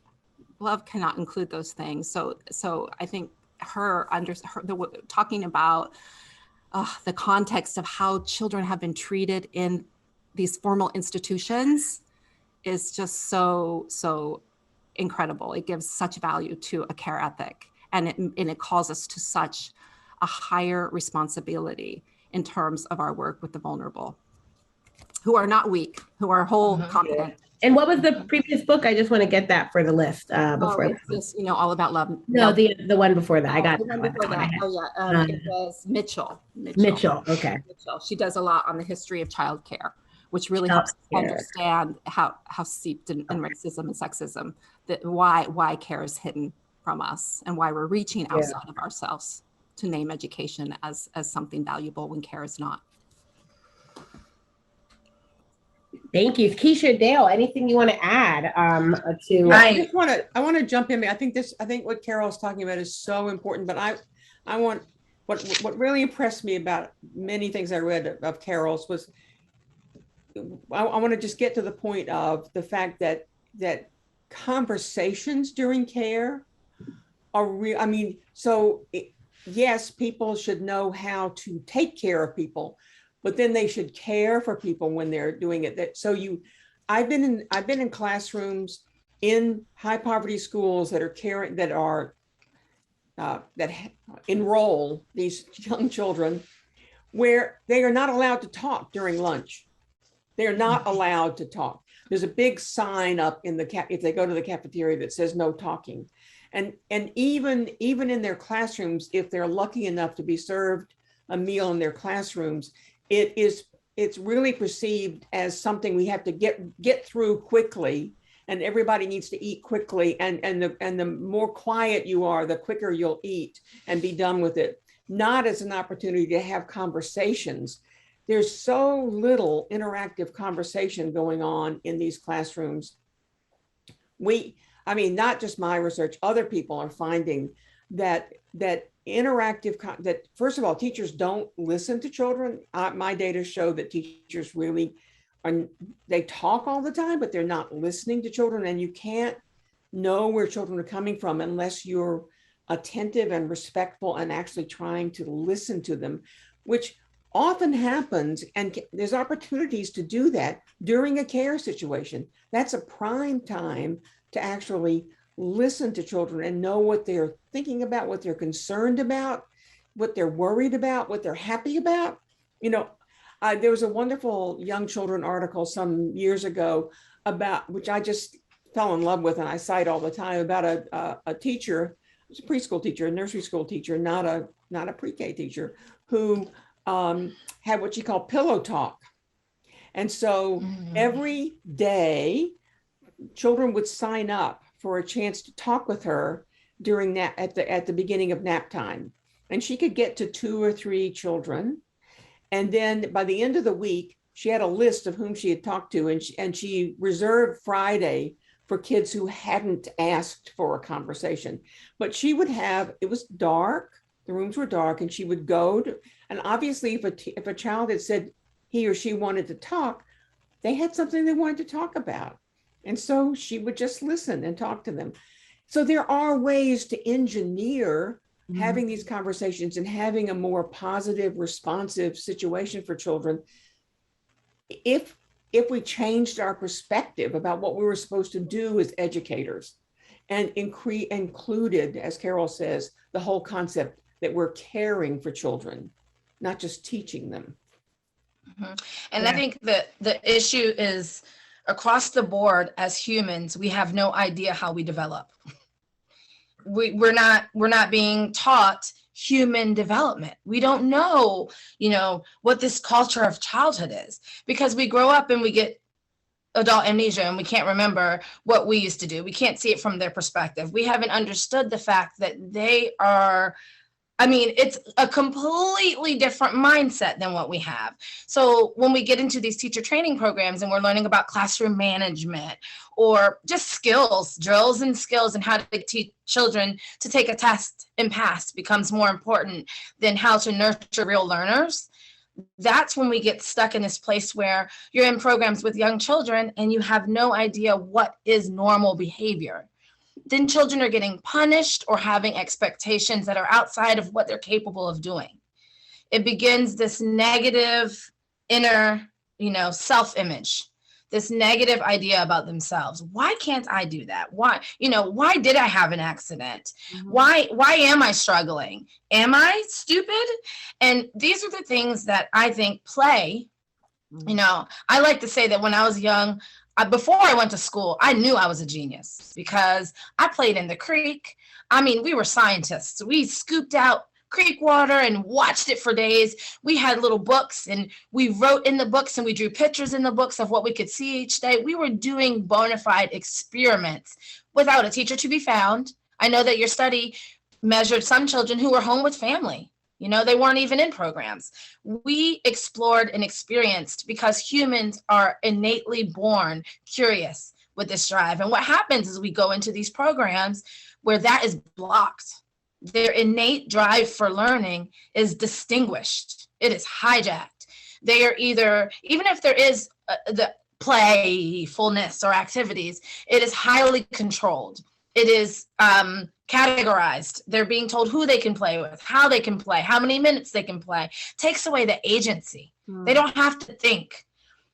[SPEAKER 2] cannot include those things. So I think talking about the context of how children have been treated in these formal institutions is just so incredible. It gives such value to a care ethic, and it calls us to such a higher responsibility in terms of our work with the vulnerable. who are not weak, who are whole,
[SPEAKER 3] Mhm.
[SPEAKER 2] competent.
[SPEAKER 1] And what was the previous book? I just want to get that for the list before.
[SPEAKER 2] It's just, all about love.
[SPEAKER 1] No, the one before that. I got
[SPEAKER 2] the one
[SPEAKER 1] that
[SPEAKER 2] before
[SPEAKER 1] one. I
[SPEAKER 2] that.
[SPEAKER 1] had.
[SPEAKER 2] Oh yeah, it was Mitchell.
[SPEAKER 1] Mitchell. Okay.
[SPEAKER 2] Mitchell. She does a lot on the history of childcare, which really helps us understand how steeped in racism and sexism, that why care is hidden from us and why we're reaching outside of ourselves to name education as something valuable when care is not.
[SPEAKER 1] Thank you. Kisha, Dale, anything you want to add to?
[SPEAKER 4] I want to jump in. I think what Carol is talking about is so important, but I want, what really impressed me about many things I read of Carol's was, I want to just get to the point of the fact that conversations during care are real. I mean, yes, people should know how to take care of people, but then they should care for people when they're doing it. I've been in classrooms in high poverty schools that enroll these young children where they are not allowed to talk during lunch. They're not allowed to talk. There's a big sign up if they go to the cafeteria that says no talking. And even in their classrooms, if they're lucky enough to be served a meal in their classrooms, it's really perceived as something we have to get through quickly, and everybody needs to eat quickly. And the more quiet you are, the quicker you'll eat and be done with it. Not as an opportunity to have conversations. There's so little interactive conversation going on in these classrooms. Not just my research, other people are finding that first of all, teachers don't listen to children. My data show that teachers really they talk all the time, but they're not listening to children. And you can't know where children are coming from unless you're attentive and respectful and actually trying to listen to them, which often happens. And there's opportunities to do that during a care situation. That's a prime time to actually listen to children and know what they're thinking about, what they're concerned about, what they're worried about, what they're happy about. There was a wonderful young children article some years ago about, which I just fell in love with and I cite all the time, about a teacher, it was a preschool teacher, a nursery school teacher, not a pre-K teacher, who had what she called pillow talk. And so every day, children would sign up for a chance to talk with her during at the beginning of nap time. And she could get to 2 or 3 children. And then by the end of the week, she had a list of whom she had talked to, and she reserved Friday for kids who hadn't asked for a conversation. But she would it was dark, the rooms were dark, and she would go to, and obviously if a child had said he or she wanted to talk, they had something they wanted to talk about. And so she would just listen and talk to them. So there are ways to engineer having these conversations and having a more positive, responsive situation for children. If we changed our perspective about what we were supposed to do as educators and included, as Carol says, the whole concept that we're caring for children, not just teaching them.
[SPEAKER 3] And I think that the issue is, across the board, as humans, we have no idea how we develop. We're not being taught human development. We don't know, what this culture of childhood is, because we grow up and we get adult amnesia and we can't remember what we used to do. We can't see it from their perspective. We haven't understood the fact that they are, it's a completely different mindset than what we have. So when we get into these teacher training programs and we're learning about classroom management or just skills, drills and skills, and how to teach children to take a test and pass becomes more important than how to nurture real learners. That's when we get stuck in this place where you're in programs with young children and you have no idea what is normal behavior. Then children are getting punished or having expectations that are outside of what they're capable of doing. It begins this negative inner, self-image, this negative idea about themselves. Why can't I do that? Why did I have an accident? Why am I struggling? Am I stupid? And these are the things that I think play You know, I like to say that when I was young, before I went to school, I knew I was a genius because I played in the creek. I mean, we were scientists. We scooped out creek water and watched it for days. We had little books and we wrote in the books and we drew pictures in the books of what we could see each day. We were doing bona fide experiments without a teacher to be found. I know that your study measured some children who were home with family. You know, they weren't even in programs. We explored and experienced because humans are innately born curious with this drive. And what happens is we go into these programs where that is blocked. Their innate drive for learning is distinguished. It is hijacked. They are either, even if there is the playfulness or activities, it is highly controlled. It is categorized. They're being told who they can play with, how they can play, how many minutes they can play. Takes away the agency. They don't have to think.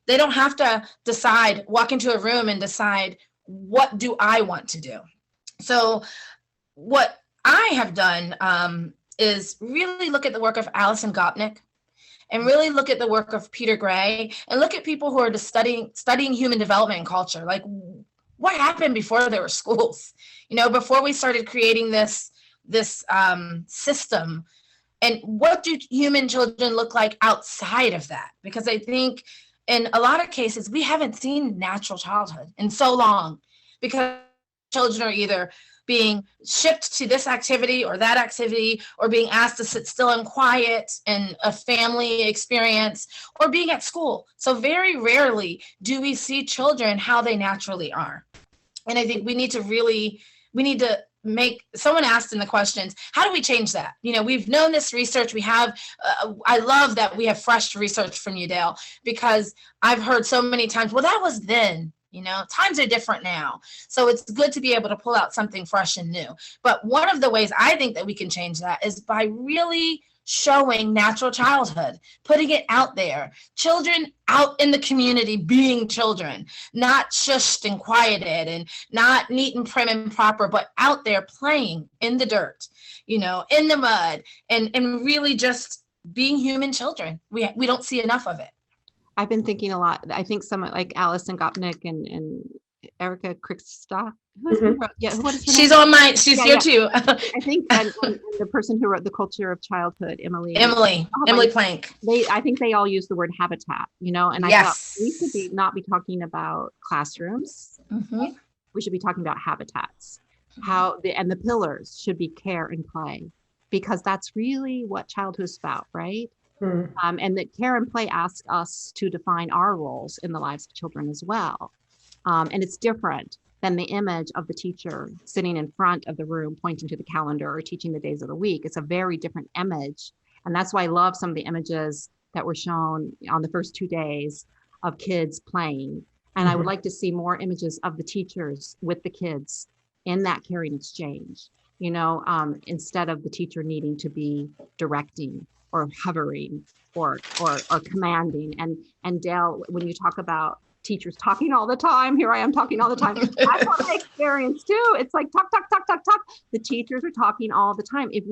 [SPEAKER 3] They don't have to decide, walk into a room and decide, what do I want to do? So what I have done is really look at the work of Alison Gopnik and really look at the work of Peter Gray and look at people who are just studying human development and culture. Like, what happened before there were schools? You know, before we started creating this system, and what do human children look like outside of that? Because I think in a lot of cases, we haven't seen natural childhood in so long because children are either being shipped to this activity or that activity, or being asked to sit still and quiet in a family experience, or being at school. So very rarely do we see children how they naturally are. And I think we need to make, someone asked in the questions, how do we change that? You know, we've known this research, we have, I love that we have fresh research from you, Dale, because I've heard so many times, well, that was then. You know, times are different now. So it's good to be able to pull out something fresh and new. But one of the ways I think that we can change that is by really showing natural childhood, putting it out there. Children out in the community being children, not shushed and quieted and not neat and prim and proper, but out there playing in the dirt, you know, in the mud, and really just being human children. We don't see enough of it.
[SPEAKER 2] I've been thinking a lot. I think someone like Alison Gopnik and Erica Kriksta. What is her
[SPEAKER 3] She's
[SPEAKER 2] name?
[SPEAKER 3] on mine. She's here too.
[SPEAKER 2] I think and the person who wrote The Culture of Childhood, Emily
[SPEAKER 3] Plank.
[SPEAKER 2] I think they all use the word habitat, you know, and I thought we should not be talking about classrooms. Mm-hmm. We should be talking about habitats. And the pillars should be care and play, because that's really what childhood is about, right? And that care and play asks us to define our roles in the lives of children as well. And it's different than the image of the teacher sitting in front of the room, pointing to the calendar or teaching the days of the week. It's a very different image. And that's why I love some of the images that were shown on the first 2 days of kids playing. And I would like to see more images of the teachers with the kids in that caring exchange, you know, instead of the teacher needing to be directing or hovering or commanding. And Dale, when you talk about teachers talking all the time, here I am talking all the time. That's what I experience too. It's like talk. The teachers are talking all the time. If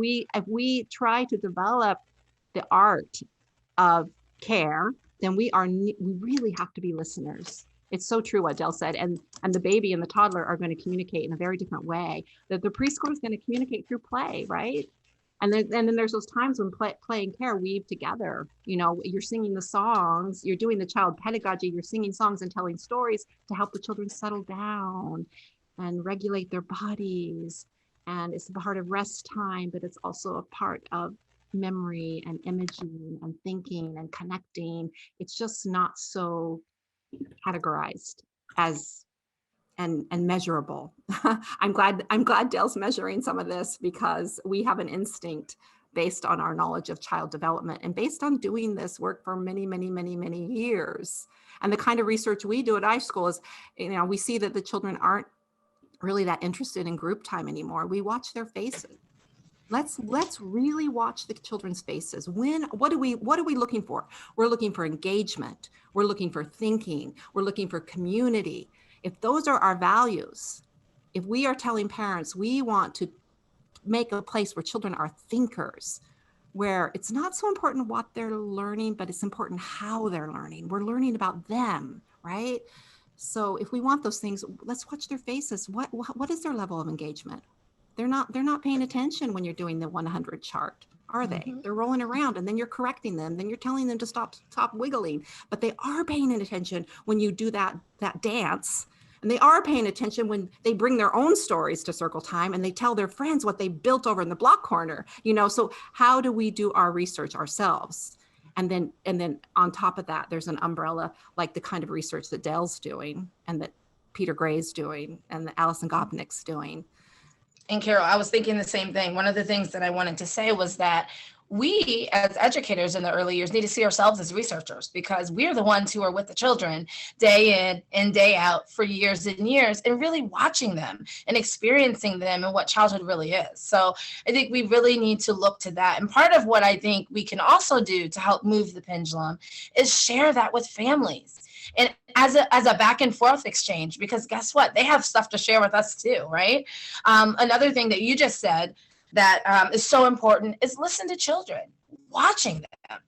[SPEAKER 2] we try to develop the art of care, then we really have to be listeners. It's so true what Dale said. And the baby and the toddler are going to communicate in a very different way. The preschool is going to communicate through play, right? And then there's those times when play and care weave together. You know, you're singing the songs, you're doing the child pedagogy, you're singing songs and telling stories to help the children settle down and regulate their bodies. And it's a part of rest time, but it's also a part of memory and imaging and thinking and connecting. It's just not so categorized as and measurable. I'm glad Dale's measuring some of this, because we have an instinct based on our knowledge of child development and based on doing this work for many, many, many, many years. And the kind of research we do at iSchool is, you know, we see that the children aren't really that interested in group time anymore. We watch their faces. Let's really watch the children's faces. What are we looking for? We're looking for engagement. We're looking for thinking. We're looking for community. If those are our values, if we are telling parents we want to make a place where children are thinkers, where it's not so important what they're learning, but it's important how they're learning. We're learning about them, right? So if we want those things, let's watch their faces. What is their level of engagement? They're not paying attention when you're doing the 100 chart, are they? They're rolling around, and then you're correcting them. Then you're telling them to stop wiggling. But they are paying attention when you do that dance. And they are paying attention when they bring their own stories to circle time and they tell their friends what they built over in the block corner. So how do we do our research ourselves? And then on top of that, there's an umbrella, like the kind of research that Dell's doing and that Peter Gray's doing and that Alison Gopnik's doing.
[SPEAKER 3] And Carol, I was thinking the same thing. One of the things that I wanted to say was that we as educators in the early years need to see ourselves as researchers, because we're the ones who are with the children day in and day out for years and years, and really watching them and experiencing them and what childhood really is. So I think we really need to look to that. And part of what I think we can also do to help move the pendulum is share that with families. And as a back and forth exchange, because guess what? They have stuff to share with us too, right? Another thing that you just said that is so important is listen to children, watching them,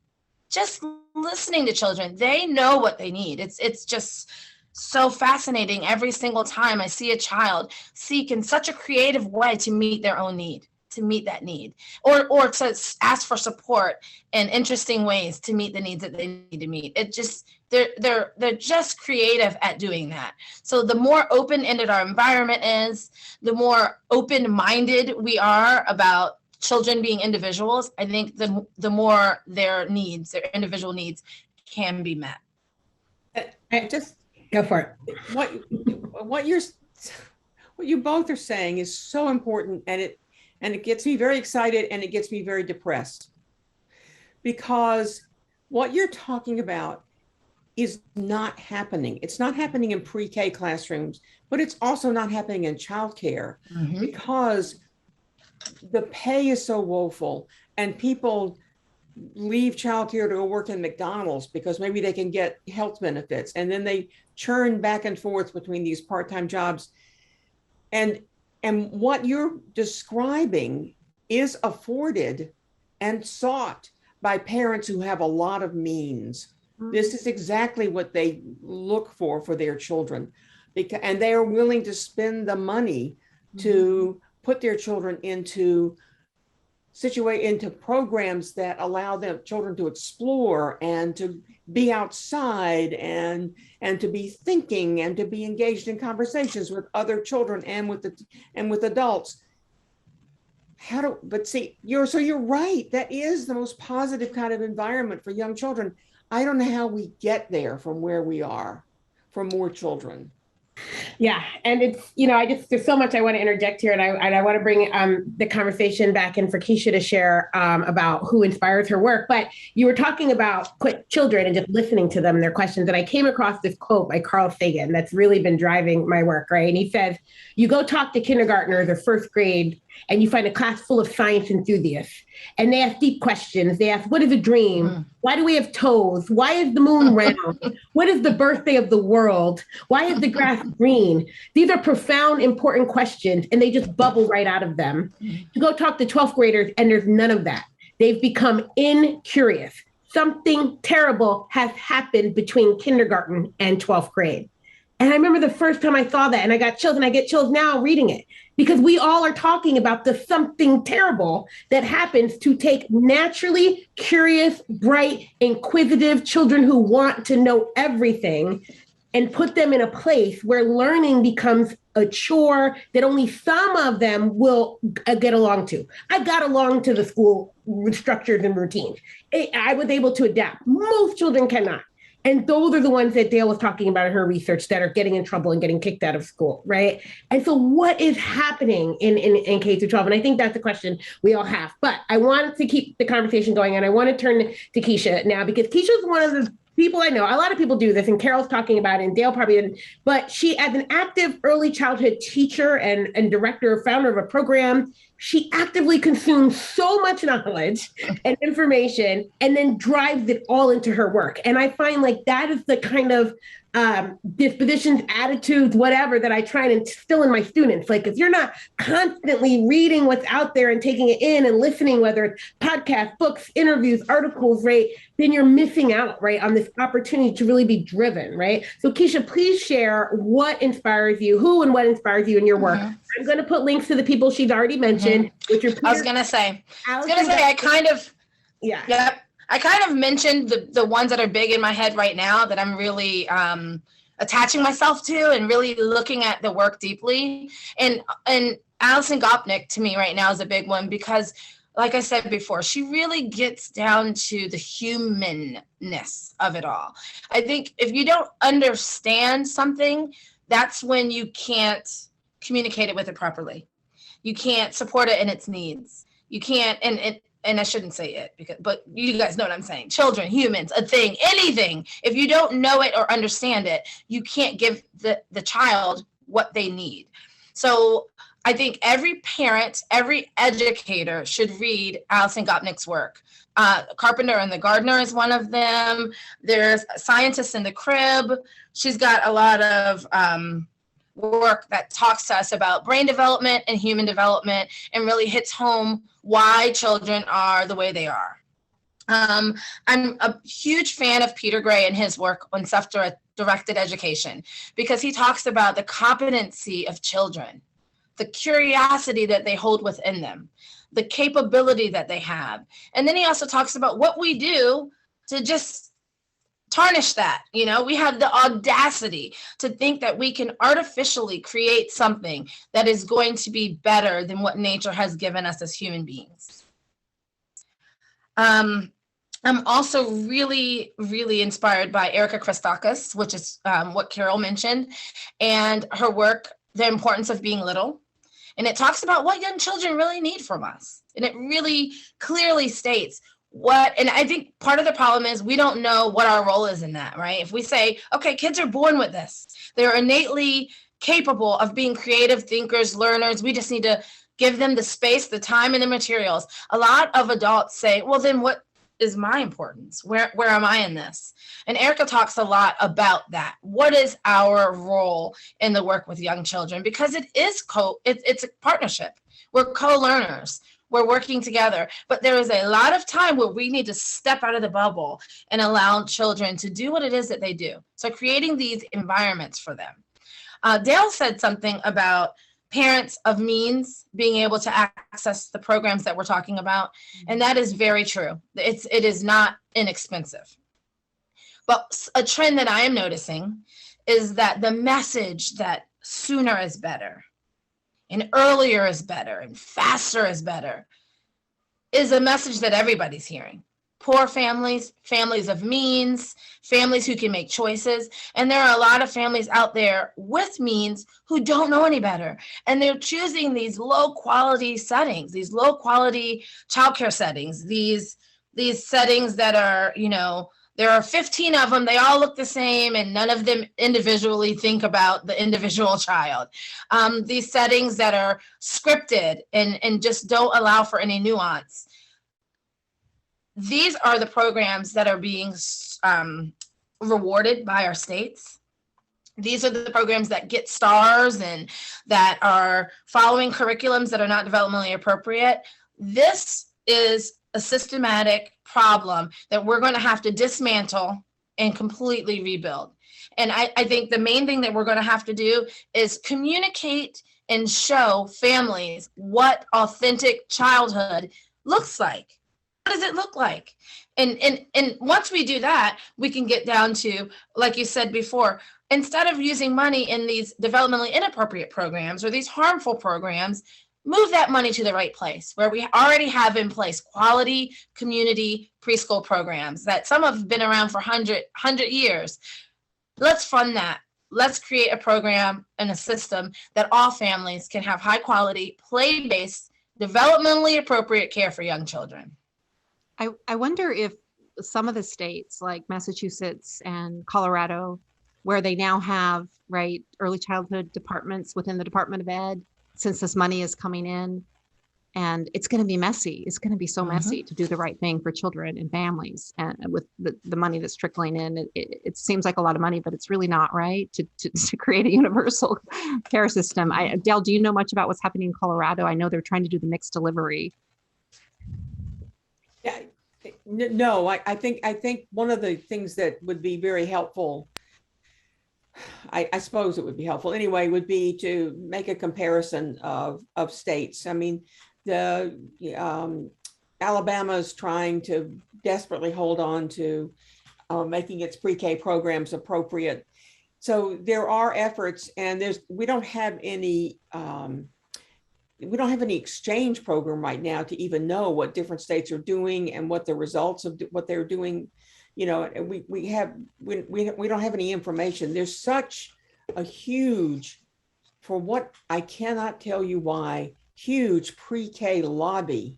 [SPEAKER 3] just listening to children. They know what they need. It's just so fascinating every single time I see a child seek in such a creative way to meet their own need, to meet that need, or to ask for support in interesting ways to meet the needs that they need to meet. It just, they're just creative at doing that. So the more open-ended our environment is, the more open-minded we are about children being individuals, I think the more their needs, their individual needs, can be met.
[SPEAKER 1] I just go for it.
[SPEAKER 4] What you both are saying is so important, and it gets me very excited and it gets me very depressed, because what you're talking about is not happening. It's not happening in pre-K classrooms, but it's also not happening in childcare, because the pay is so woeful, and people leave childcare to go work in McDonald's because maybe they can get health benefits, and then they churn back and forth between these part-time jobs. And what you're describing is afforded and sought by parents who have a lot of means. This is exactly what they look for their children, and they are willing to spend the money to put their children into programs that allow them children to explore and to be outside and to be thinking and to be engaged in conversations with other children and with adults. You're right. That is the most positive kind of environment for young children. I don't know how we get there from where we are for more children.
[SPEAKER 1] Yeah. And it's, there's so much I want to interject here, and I want to bring the conversation back in for Kisha to share about who inspires her work. But you were talking about children and just listening to them, their questions. And I came across this quote by Carl Sagan that's really been driving my work, right? And he says, you go talk to kindergartners or first grade, and you find a class full of science enthusiasts, and they ask deep questions. They ask, what is a dream? Why do we have toes? Why is the moon round? What is the birthday of the world? Why is the grass green? These are profound, important questions, and they just bubble right out of them. You go talk to 12th graders, and there's none of that. They've become incurious. Something terrible has happened between kindergarten and 12th grade. And I remember the first time I saw that, and I got chills, and I get chills now reading it, because we all are talking about the something terrible that happens to take naturally curious, bright, inquisitive children who want to know everything and put them in a place where learning becomes a chore that only some of them will get along to. I got along to the school structures and routines. I was able to adapt. Most children cannot. And those are the ones that Dale was talking about in her research that are getting in trouble and getting kicked out of school, right? And so what is happening in K through 12? And I think that's a question we all have. But I wanted to keep the conversation going, and I want to turn to Kisha now, because Kisha is one of the people I know. A lot of people do this, and Carol's talking about it, and Dale probably didn't. But she, as an active early childhood teacher and director, founder of a program, she actively consumes so much knowledge and information and then drives it all into her work. And I find like that is the kind of dispositions, attitudes, whatever that I try and instill in my students. Like if you're not constantly reading what's out there and taking it in and listening, whether it's podcasts, books, interviews, articles, right, then you're missing out, right, on this opportunity to really be driven, right? So Kisha, please share what inspires you, who and what inspires you in your work. I'm going to put links to the people she's already mentioned, which are
[SPEAKER 3] I was going to say, I kind of, yep. I kind of mentioned the ones that are big in my head right now that I'm really attaching myself to and really looking at the work deeply. And Alison Gopnik to me right now is a big one because, like I said before, she really gets down to the humanness of it all. I think if you don't understand something, that's when you can't communicate it with it properly. You can't support it in its needs. You can't, and I shouldn't say it, but you guys know what I'm saying. Children, humans, a thing, anything. If you don't know it or understand it, you can't give the child what they need. So I think every parent, every educator should read Alison Gopnik's work. Carpenter and the Gardener is one of them. There's Scientists in the Crib. She's got a lot of work that talks to us about brain development and human development and really hits home why children are the way they are. I'm a huge fan of Peter Gray and his work on self-directed education because he talks about the competency of children, the curiosity that they hold within them, the capability that they have. And then he also talks about what we do to just tarnish that. You know, we have the audacity to think that we can artificially create something that is going to be better than what nature has given us as human beings. I'm also really, really inspired by Erica Christakis, which is what Carol mentioned, and her work, The Importance of Being Little. And it talks about what young children really need from us. And it really clearly states and I think part of the problem is we don't know what our role is in that, right? If we say, okay, kids are born with this, they're innately capable of being creative thinkers, learners, we just need to give them the space, the time, and the materials. A lot of adults say, well, then what is my importance? Where am I in this? And Erica talks a lot about that. What is our role in the work with young children? Because it's a partnership. We're co-learners. We're working together, but there is a lot of time where we need to step out of the bubble and allow children to do what it is that they do. So creating these environments for them. Dale said something about parents of means being able to access the programs that we're talking about. And that is very true. It is not inexpensive. But a trend that I am noticing is that the message that sooner is better, and earlier is better, and faster is better, is a message that everybody's hearing. Poor families, families of means, families who can make choices. And there are a lot of families out there with means who don't know any better. And they're choosing these low quality settings, these low quality childcare settings, these settings that are, there are 15 of them, they all look the same, and none of them individually think about the individual child. These settings that are scripted and just don't allow for any nuance. These are the programs that are being rewarded by our states. These are the programs that get stars and that are following curriculums that are not developmentally appropriate. This is a systematic problem that we're going to have to dismantle and completely rebuild. And I think the main thing that we're going to have to do is communicate and show families what authentic childhood looks like. What does it look like? And once we do that, we can get down to, like you said before, instead of using money in these developmentally inappropriate programs or these harmful programs, move that money to the right place where we already have in place quality community preschool programs that some have been around for 100 years. Let's fund that. Let's create a program and a system that all families can have high quality, play-based, developmentally appropriate care for young children.
[SPEAKER 2] I wonder if some of the states like Massachusetts and Colorado, where they now have, right, early childhood departments within the Department of Ed, since this money is coming in, And it's going to be messy. It's going to be so messy to do the right thing for children and families. And with the money that's trickling in, it seems like a lot of money, but it's really not, right? To create a universal care system. Dale, do you know much about what's happening in Colorado? I know they're trying to do the mixed delivery.
[SPEAKER 4] Yeah, no, I think one of the things that would be very helpful, I suppose it would be helpful anyway, would be to make a comparison of states. I mean, Alabama's trying to desperately hold on to making its pre-K programs appropriate. So there are efforts, and we don't have any exchange program right now to even know what different states are doing and what the results of what they're doing. You know, we don't have any information. There's such a huge, for what I cannot tell you why, huge pre-K lobby.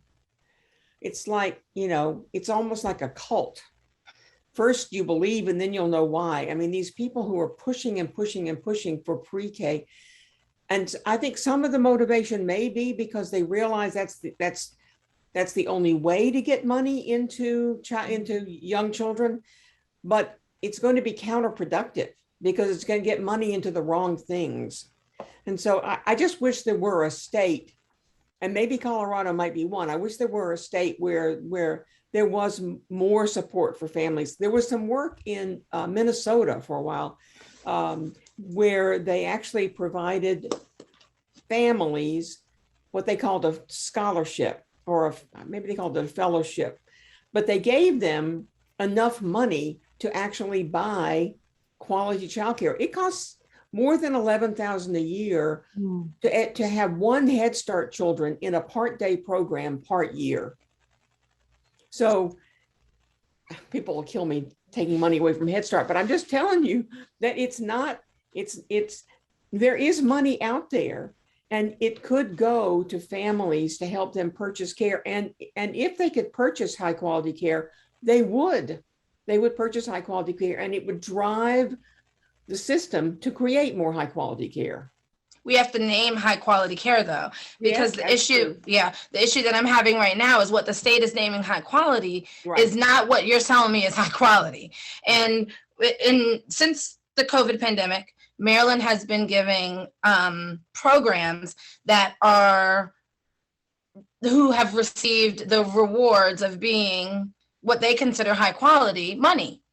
[SPEAKER 4] It's like, you know, it's almost like a cult. First you believe and then you'll know why. I mean, these people who are pushing and pushing and pushing for pre-K, and I think some of the motivation may be because they realize that's the only way to get money into young children, but it's going to be counterproductive because it's going to get money into the wrong things. And so I just wish there were a state, and maybe Colorado might be one. I wish there were a state where there was more support for families. There was some work in Minnesota for a while where they actually provided families what they called a scholarship, or maybe they called it a fellowship, but they gave them enough money to actually buy quality childcare. It costs more than $11,000 a year to have one Head Start children in a part-day program, part year. So people will kill me taking money away from Head Start, but I'm just telling you that there is money out there, and it could go to families to help them purchase care. And if they could purchase high quality care, they would purchase high quality care, and it would drive the system to create more high quality care.
[SPEAKER 3] We have to name high quality care though, because
[SPEAKER 4] Yes,
[SPEAKER 3] the issue that I'm having right now is what the state is naming high quality is not what you're telling me is high quality. And since the COVID pandemic, Maryland has been giving programs who have received the rewards of being what they consider high quality money.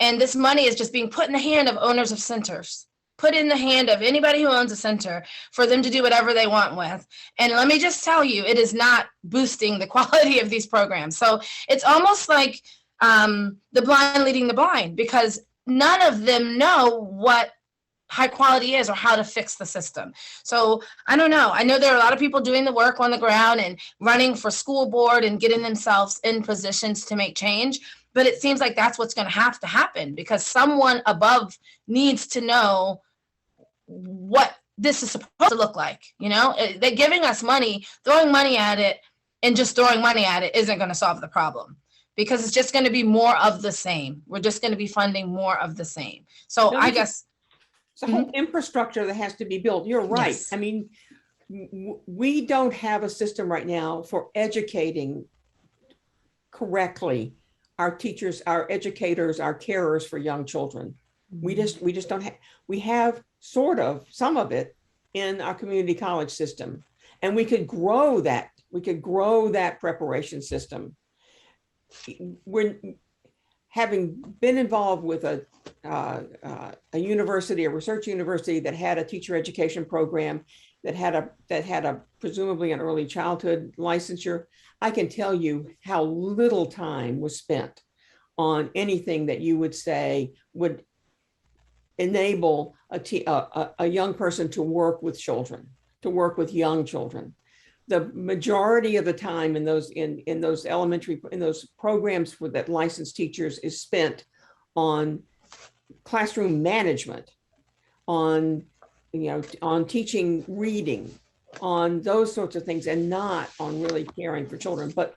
[SPEAKER 3] And this money is just being put in the hand of owners of centers, put in the hand of anybody who owns a center for them to do whatever they want with. And let me just tell you, it is not boosting the quality of these programs. So it's almost like the blind leading the blind, because none of them know what high quality is or how to fix the system. So I don't know. I know there are a lot of people doing the work on the ground and running for school board and getting themselves in positions to make change. But it seems like that's what's going to happen, because someone above needs to know what this is supposed to look like. You know, they're giving us money, throwing money at it, and just throwing money at it isn't going to solve the problem, because it's just going to be more of the same. We're just going to be funding more of the same. So I guess
[SPEAKER 4] it's a whole infrastructure that has to be built. You're right.
[SPEAKER 3] Yes.
[SPEAKER 4] I mean, we don't have a system right now for educating correctly our teachers, our educators, our carers for young children. We just don't have. We have sort of some of it in our community college system, and we could grow that. We could grow that preparation system. We're having been involved with a university, a research university that had a teacher education program that had a presumably an early childhood licensure. I can tell you how little time was spent on anything that you would say would enable a young person to work with children, to work with young children. The majority of the time in those programs that licensed teachers is spent on classroom management, on teaching reading, on those sorts of things, and not on really caring for children. But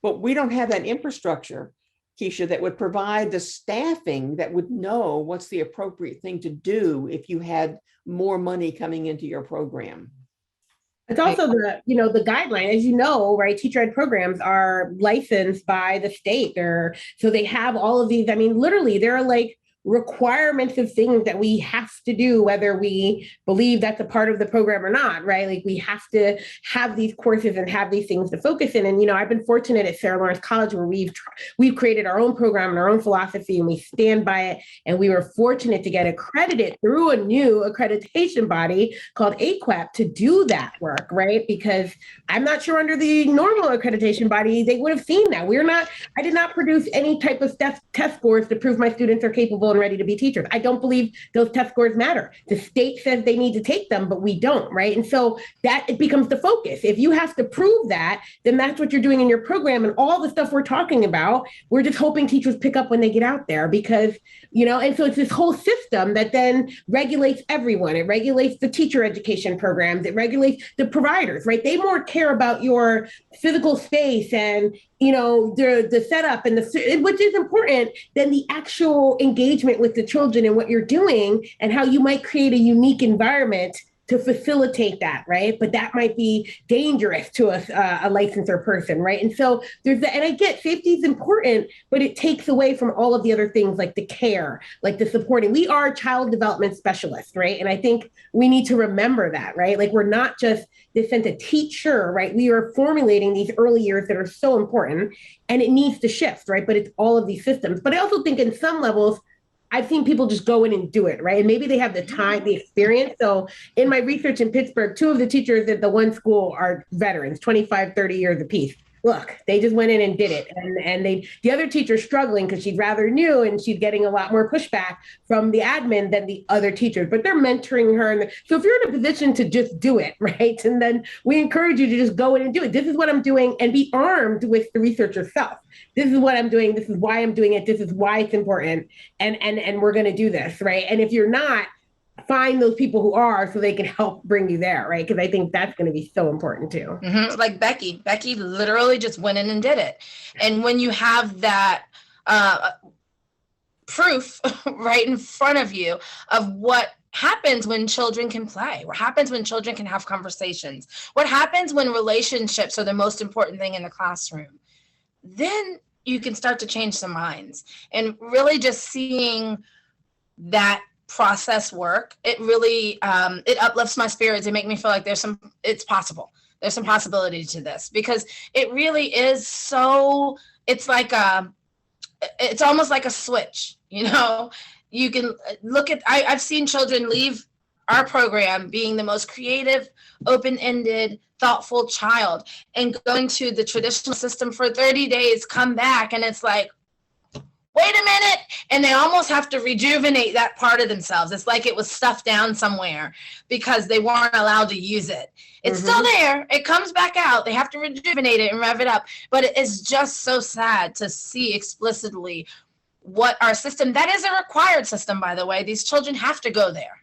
[SPEAKER 4] we don't have that infrastructure, Kisha, that would provide the staffing that would know what's the appropriate thing to do if you had more money coming into your program.
[SPEAKER 1] It's also the guideline, as you know, right? Teacher ed programs are licensed by the state. So they have all of these. I mean, literally, there are like requirements of things that we have to do, whether we believe that's a part of the program or not, right? Like we have to have these courses and have these things to focus in. And, I've been fortunate at Sarah Lawrence College where we've created our own program and our own philosophy and we stand by it. And we were fortunate to get accredited through a new accreditation body called AQUEP to do that work, right? Because I'm not sure under the normal accreditation body, they would have seen that. I did not produce any type of test scores to prove my students are capable and ready to be teachers. I don't believe those test scores matter. The state says they need to take them, but we don't, right? And so that it becomes the focus. If you have to prove that, then that's what you're doing in your program. And all the stuff we're talking about, we're just hoping teachers pick up when they get out there because, and so it's this whole system that then regulates everyone. It regulates the teacher education programs. It regulates the providers, right? They more care about your physical space and the setup and which is important than the actual engagement with the children and what you're doing and how you might create a unique environment to facilitate that, right? But that might be dangerous to a licensor person, right? And so and I get safety is important, but it takes away from all of the other things like the care, like the supporting. We are child development specialists, right? And I think we need to remember that, right? Like we're not just sent a teacher, right? We are formulating these early years that are so important and it needs to shift, right? But it's all of these systems. But I also think in some levels, I've seen people just go in and do it, right? And maybe they have the time, the experience. So in my research in Pittsburgh, 2 of the teachers at the one school are veterans, 25, 30 years apiece. Look, they just went in and did it. And the other teacher's struggling because she's rather new and she's getting a lot more pushback from the admin than the other teachers, but they're mentoring her. And so if you're in a position to just do it, right? And then we encourage you to just go in and do it. This is what I'm doing and be armed with the research yourself. This is what I'm doing. This is why I'm doing it. This is why it's important. And we're going to do this, right? And if you're not, find those people who are so they can help bring you there, right? Because I think that's going to be so important too.
[SPEAKER 3] Mm-hmm. Like Becky literally just went in and did it. And when you have that proof right in front of you of what happens when children can play, what happens when children can have conversations, what happens when relationships are the most important thing in the classroom, then you can start to change some minds. And really just seeing that process work, it really it uplifts my spirits and make me feel like it's possible. There's some possibility to this because it really is so, it's almost like a switch, you can look at, I've seen children leave our program being the most creative, open-ended, thoughtful child and going to the traditional system for 30 days, come back and it's like, wait a minute, and they almost have to rejuvenate that part of themselves. It's like it was stuffed down somewhere because they weren't allowed to use it. It's still there. It comes back out. They have to rejuvenate it and rev it up. But it is just so sad to see explicitly what our system, that is a required system, by the way. These children have to go there.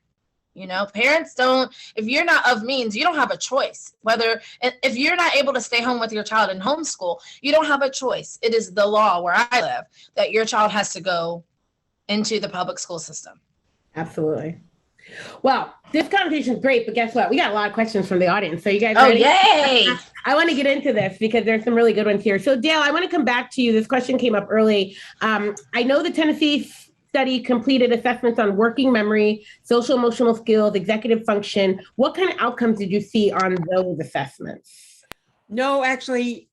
[SPEAKER 3] Parents don't, if you're not of means, you don't have a choice. If you're not able to stay home with your child in homeschool, you don't have a choice. It is the law where I live that your child has to go into the public school system.
[SPEAKER 1] Absolutely. Well, this conversation is great, but guess what? We got a lot of questions from the audience. So you guys ready?
[SPEAKER 3] Yay!
[SPEAKER 1] I want to get into this because there's some really good ones here. So Dale, I want to come back to you. This question came up early. I know the Tennessee study completed assessments on working memory, social emotional skills, executive function. What kind of outcomes did you see on those assessments?
[SPEAKER 4] No, actually,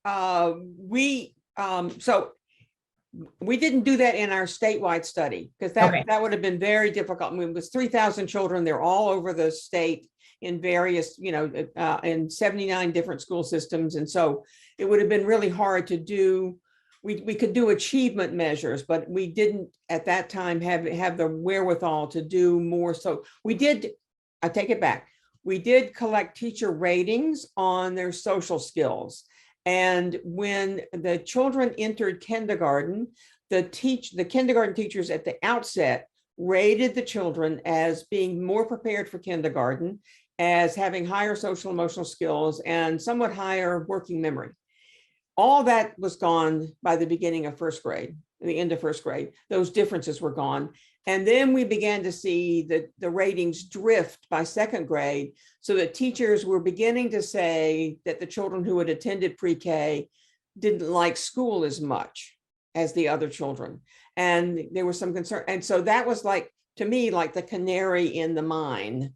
[SPEAKER 4] we didn't do that in our statewide study because that would have been very difficult. I mean, it was 3,000 children. They're all over the state in various, in 79 different school systems. And so it would have been really hard to do. We could do achievement measures, but we didn't at that time have the wherewithal to do more. So I take it back. We did collect teacher ratings on their social skills. And when the children entered kindergarten, the kindergarten teachers at the outset rated the children as being more prepared for kindergarten, as having higher social emotional skills and somewhat higher working memory. all that was gone by the beginning of first grade, the end of first grade. Those differences were gone. And then we began to see the ratings drift by second grade, so that teachers were beginning to say that the children who had attended pre-K didn't like school as much as the other children. And there was some concern. And so that was like, to me, like the canary in the mine,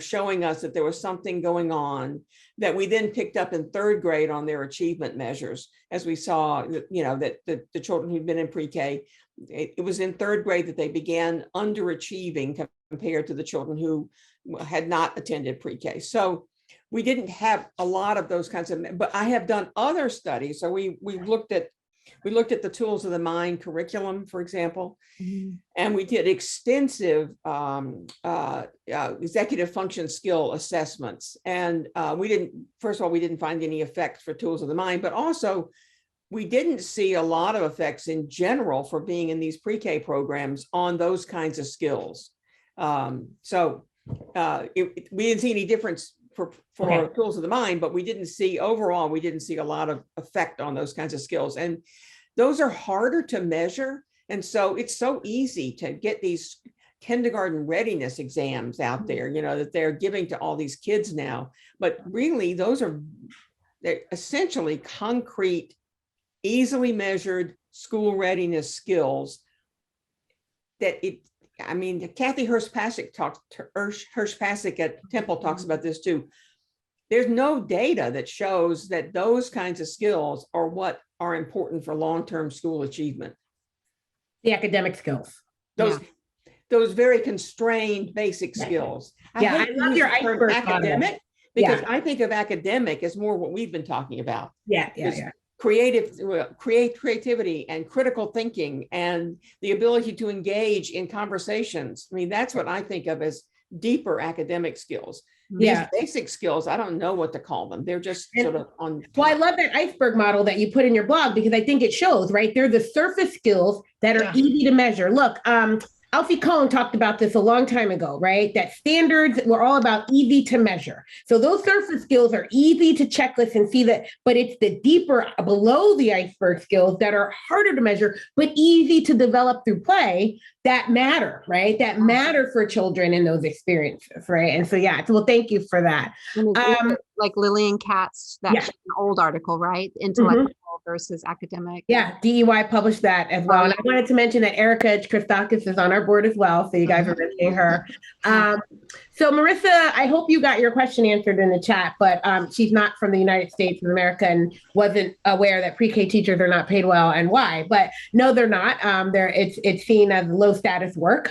[SPEAKER 4] showing us that there was something going on that we then picked up in third grade on their achievement measures, as we saw, that the children who'd been in pre-K, it was in third grade that they began underachieving compared to the children who had not attended pre-K. So we didn't have a lot of those kinds of, but I have done other studies. So we looked at the Tools of the Mind curriculum, for example, and we did extensive executive function skill assessments. And first of all, we didn't find any effects for Tools of the Mind, but also we didn't see a lot of effects in general for being in these pre-K programs on those kinds of skills. We didn't see any difference for
[SPEAKER 1] Okay.
[SPEAKER 4] Tools of the Mind, but we didn't see a lot of effect on those kinds of skills. And those are harder to measure. And so it's so easy to get these kindergarten readiness exams out there, that they're giving to all these kids now. But really, they're essentially concrete, easily measured school readiness skills Kathy Hirsch-Pasek at Temple talks about this too. There's no data that shows that those kinds of skills are what are important for long-term school achievement.
[SPEAKER 1] The academic skills.
[SPEAKER 4] Those very constrained basic skills.
[SPEAKER 1] I love your iceberg
[SPEAKER 4] academic, because I think of academic as more what we've been talking about. Creativity and critical thinking and the ability to engage in conversations. I mean, that's what I think of as deeper academic skills. These basic skills, I don't know what to call them. They're just sort of on.
[SPEAKER 1] Well, I love that iceberg model that you put in your blog, because I think it shows, right? They're the surface skills that are easy to measure. Look, Alfie Kohn talked about this a long time ago, right? That standards were all about easy to measure. So those surface skills are easy to checklist and see that, but it's the deeper below the iceberg skills that are harder to measure, but easy to develop through play that matter, right? That matter for children in those experiences, right? And so, well, thank you for that.
[SPEAKER 2] Like Lillian Katz, that's an old article, right? Intellectual versus academic.
[SPEAKER 1] Yeah, DEY published that as well. And I wanted to mention that Erica Christakis is on our board as well. So you guys are mentioning her. So Marissa, I hope you got your question answered in the chat, but she's not from the United States of America and wasn't aware that pre-K teachers are not paid well and why. But no, they're not. It's seen as low status work.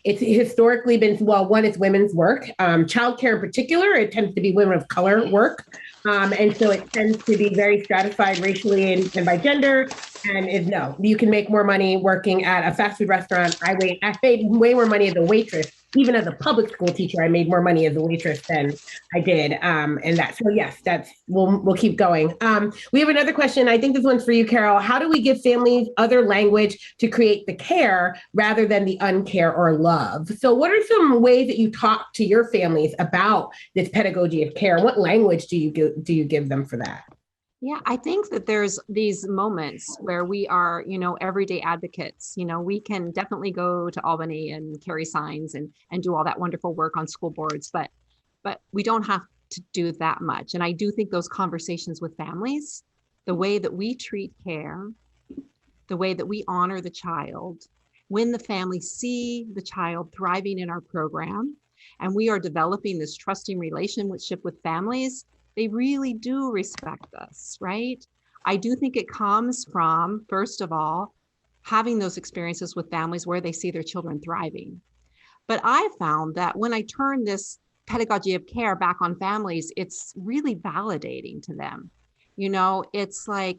[SPEAKER 1] It's historically been, one, it's women's work. Childcare in particular, it tends to be women of color work. And so it tends to be very stratified racially and by gender. And you can make more money working at a fast food restaurant. I made way more money as a waitress. Even as a public school teacher, I made more money as a waitress than I did. So yes, we'll keep going. We have another question. I think this one's for you, Carol. How do we give families other language to create the care rather than the uncare or love? So what are some ways that you talk to your families about this pedagogy of care? What language do you give them for that?
[SPEAKER 2] Yeah, I think that there's these moments where we are, everyday advocates. We can definitely go to Albany and carry signs and do all that wonderful work on school boards, but we don't have to do that much. And I do think those conversations with families, the way that we treat care, the way that we honor the child, when the family see the child thriving in our program, and we are developing this trusting relationship with families, they really do respect us, right? I do think it comes from, first of all, having those experiences with families where they see their children thriving. But I found that when I turn this pedagogy of care back on families, it's really validating to them. It's like,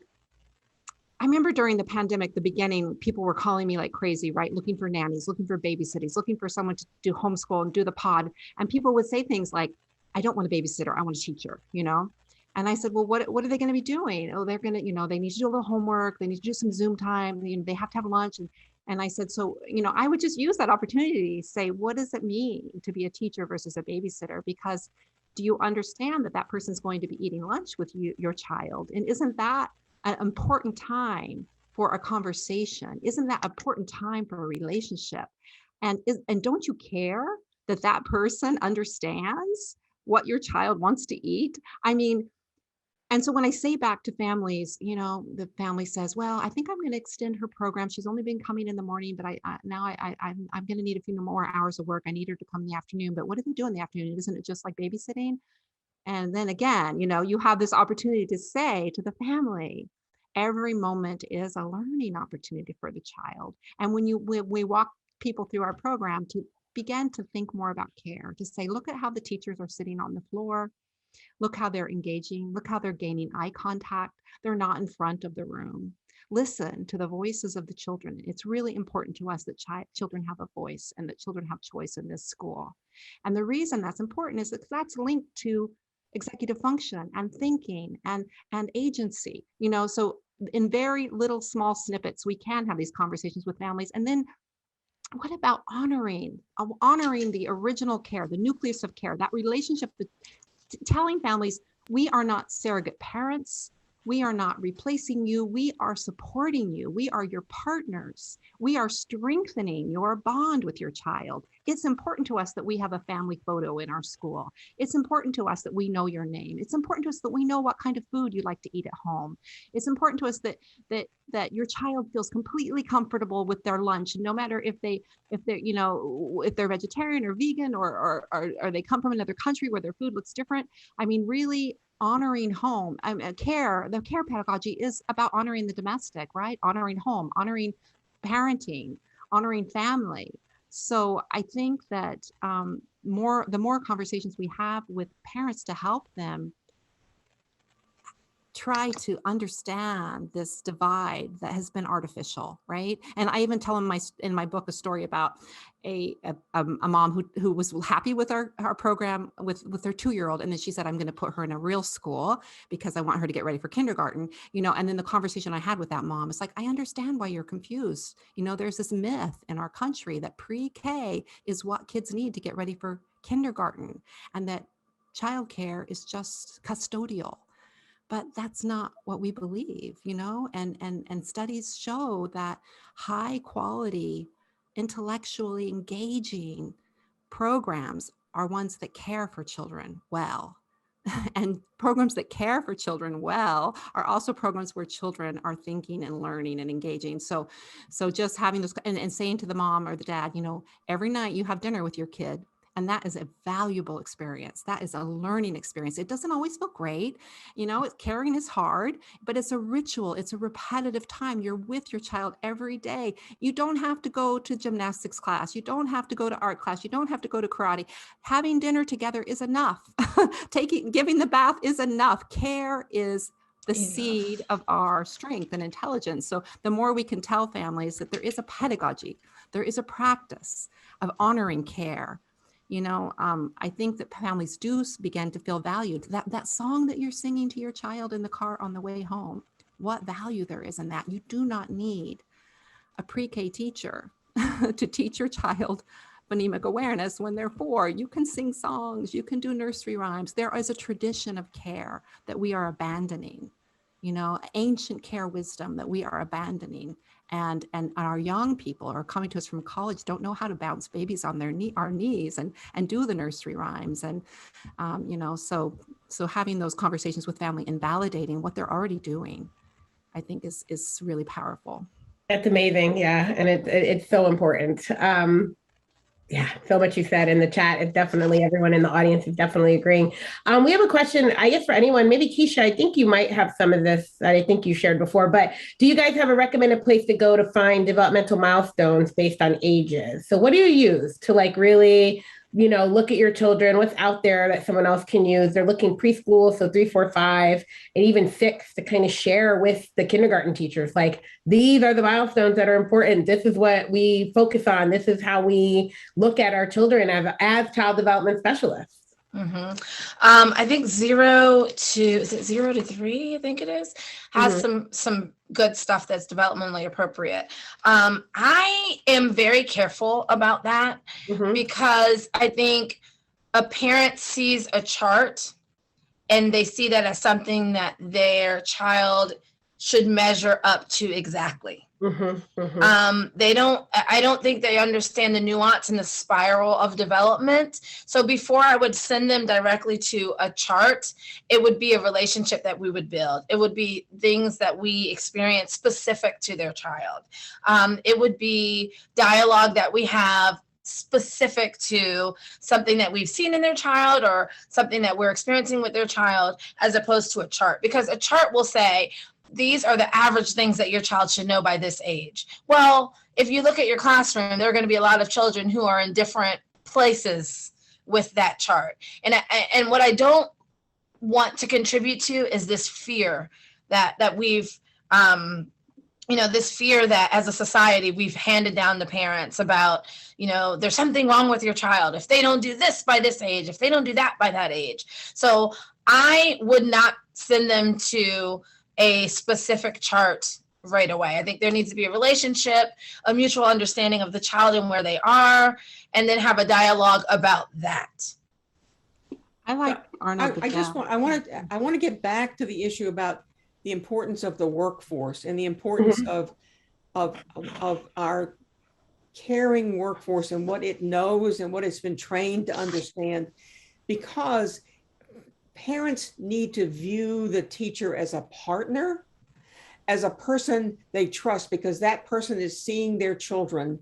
[SPEAKER 2] I remember during the pandemic, the beginning, people were calling me like crazy, right? Looking for nannies, looking for babysitters, looking for someone to do homeschool and do the pod. And people would say things like, I don't want a babysitter, I want a teacher, And I said, well, what are they going to be doing? Oh, they're going to, they need to do a little homework. They need to do some Zoom time. They have to have lunch. And I said, so, I would just use that opportunity to say, what does it mean to be a teacher versus a babysitter? Because Do you understand that that person's going to be eating lunch with you, your child? And isn't that an important time for a conversation? Isn't that important time for a relationship? And don't you care that that person understands what your child wants to eat? I mean, and so when I say back to families, the family says, well, I think I'm going to extend her program. She's only been coming in the morning, but I'm going to need a few more hours of work. I need her to come in the afternoon. But what do they do in the afternoon? Isn't it just like babysitting? And then again, you have this opportunity to say to the family, every moment is a learning opportunity for the child. And when we walk people through our program to begin to think more about care, to say, look at how the teachers are sitting on the floor. Look how they're engaging. Look how they're gaining eye contact. They're not in front of the room. Listen to the voices of the children. It's really important to us that children have a voice and that children have choice in this school. And the reason that's important is that that's linked to executive function and thinking and agency. So in very little small snippets, we can have these conversations with families. And then what about honoring the original care, the nucleus of care, that relationship, telling families, we are not surrogate parents. We are not replacing you. We are supporting you. We are your partners. We are strengthening your bond with your child. It's important to us that we have a family photo in our school. It's important to us that we know your name. It's important to us that we know what kind of food you like to eat at home. It's important to us that your child feels completely comfortable with their lunch, no matter if they're vegetarian or vegan or they come from another country where their food looks different. I mean, really honoring home. The care pedagogy is about honoring the domestic, right? Honoring home, honoring parenting, honoring family. So I think that the more conversations we have with parents to help them try to understand this divide that has been artificial, right? And I even tell in my book a story about a mom who was happy with our program with their 2-year-old, and then she said, I'm going to put her in a real school because I want her to get ready for kindergarten. And then the conversation I had with that mom is like, I understand why you're confused. There's this myth in our country that pre-K is what kids need to get ready for kindergarten, and that childcare is just custodial. But that's not what we believe, and studies show that high quality, intellectually engaging programs are ones that care for children well. And programs that care for children well are also programs where children are thinking and learning and engaging. So just having those and saying to the mom or the dad, every night you have dinner with your kid. And that is a valuable experience. That is a learning experience. It doesn't always feel great. Caring is hard, but it's a ritual. It's a repetitive time. You're with your child every day. You don't have to go to gymnastics class. You don't have to go to art class. You don't have to go to karate. Having dinner together is enough. Giving the bath is enough. Care is the seed of our strength and intelligence. So the more we can tell families that there is a pedagogy, there is a practice of honoring care, I think that families do begin to feel valued. That song that you're singing to your child in the car on the way home, what value there is in that. You do not need a pre-K teacher to teach your child phonemic awareness when they're 4. You can sing songs, you can do nursery rhymes. There is a tradition of care that we are abandoning, ancient care wisdom that we are abandoning. And our young people are coming to us from college, don't know how to bounce babies on our knees and do the nursery rhymes. And, so having those conversations with family and validating what they're already doing, I think is really powerful.
[SPEAKER 1] That's amazing. Yeah. And it's so important. Yeah, so much you said in the chat. It's definitely, everyone in the audience is definitely agreeing. We have a question, I guess, for anyone. Maybe Kisha, I think you might have some of this that I think you shared before, but do you guys have a recommended place to go to find developmental milestones based on ages? So what do you use to really, look at your children, what's out there that someone else can use? They're looking preschool, so 3, 4, 5, and even 6 to kind of share with the kindergarten teachers. Like, these are the milestones that are important. This is what we focus on. This is how we look at our children as child development specialists.
[SPEAKER 3] Mm-hmm. I think 0 to 3, I think it is, has some good stuff that's developmentally appropriate. I am very careful about that because I think a parent sees a chart and they see that as something that their child should measure up to exactly. I don't think they understand the nuance and the spiral of development. So before I would send them directly to a chart, it would be a relationship that we would build. It would be things that we experience specific to their child. It would be dialogue that we have specific to something that we've seen in their child or something that we're experiencing with their child, as opposed to a chart, because a chart will say, these are the average things that your child should know by this age. Well, if you look at your classroom, there are going to be a lot of children who are in different places with that chart. And what I don't want to contribute to is this fear that we've, this fear that as a society we've handed down to parents about, there's something wrong with your child if they don't do this by this age, if they don't do that by that age. So I would not send them to a specific chart right away. I think there needs to be a relationship, a mutual understanding of the child and where they are, and then have a dialogue about that.
[SPEAKER 2] I like Arnold.
[SPEAKER 4] I want to get back to the issue about the importance of the workforce and the importance of our caring workforce and what it knows and what it's been trained to understand, because parents need to view the teacher as a partner, as a person they trust, because that person is seeing their children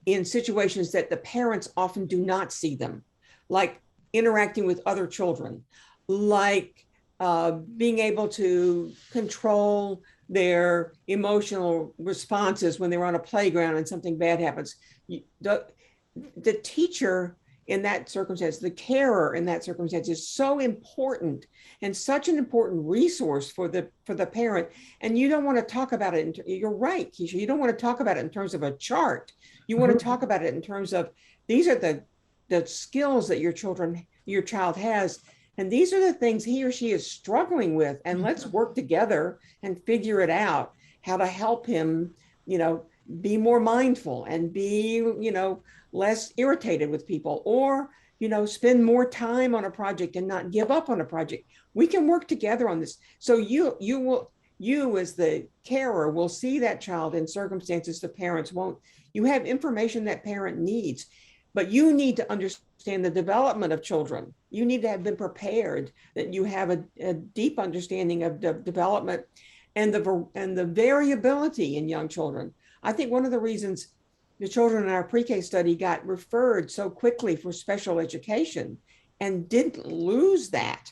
[SPEAKER 4] in situations that the parents often do not see them, like interacting with other children, like being able to control their emotional responses when they're on a playground and something bad happens. The teacher in that circumstance, the carer in that circumstance, is so important and such an important resource for the parent. And you don't want to talk about it. You're right, Kisha. You don't want to talk about it in terms of a chart. You want to talk about it in terms of, these are the skills that your child has. And these are the things he or she is struggling with. And let's work together and figure it out, how to help him, be more mindful and be, less irritated with people, or, spend more time on a project and not give up on a project. We can work together on this. So you as the carer will see that child in circumstances the parents won't. You have information that parent needs, but you need to understand the development of children. You need to have been prepared, that you have a deep understanding of the development and the variability in young children. I think one of the reasons the children in our pre-K study got referred so quickly for special education and didn't lose that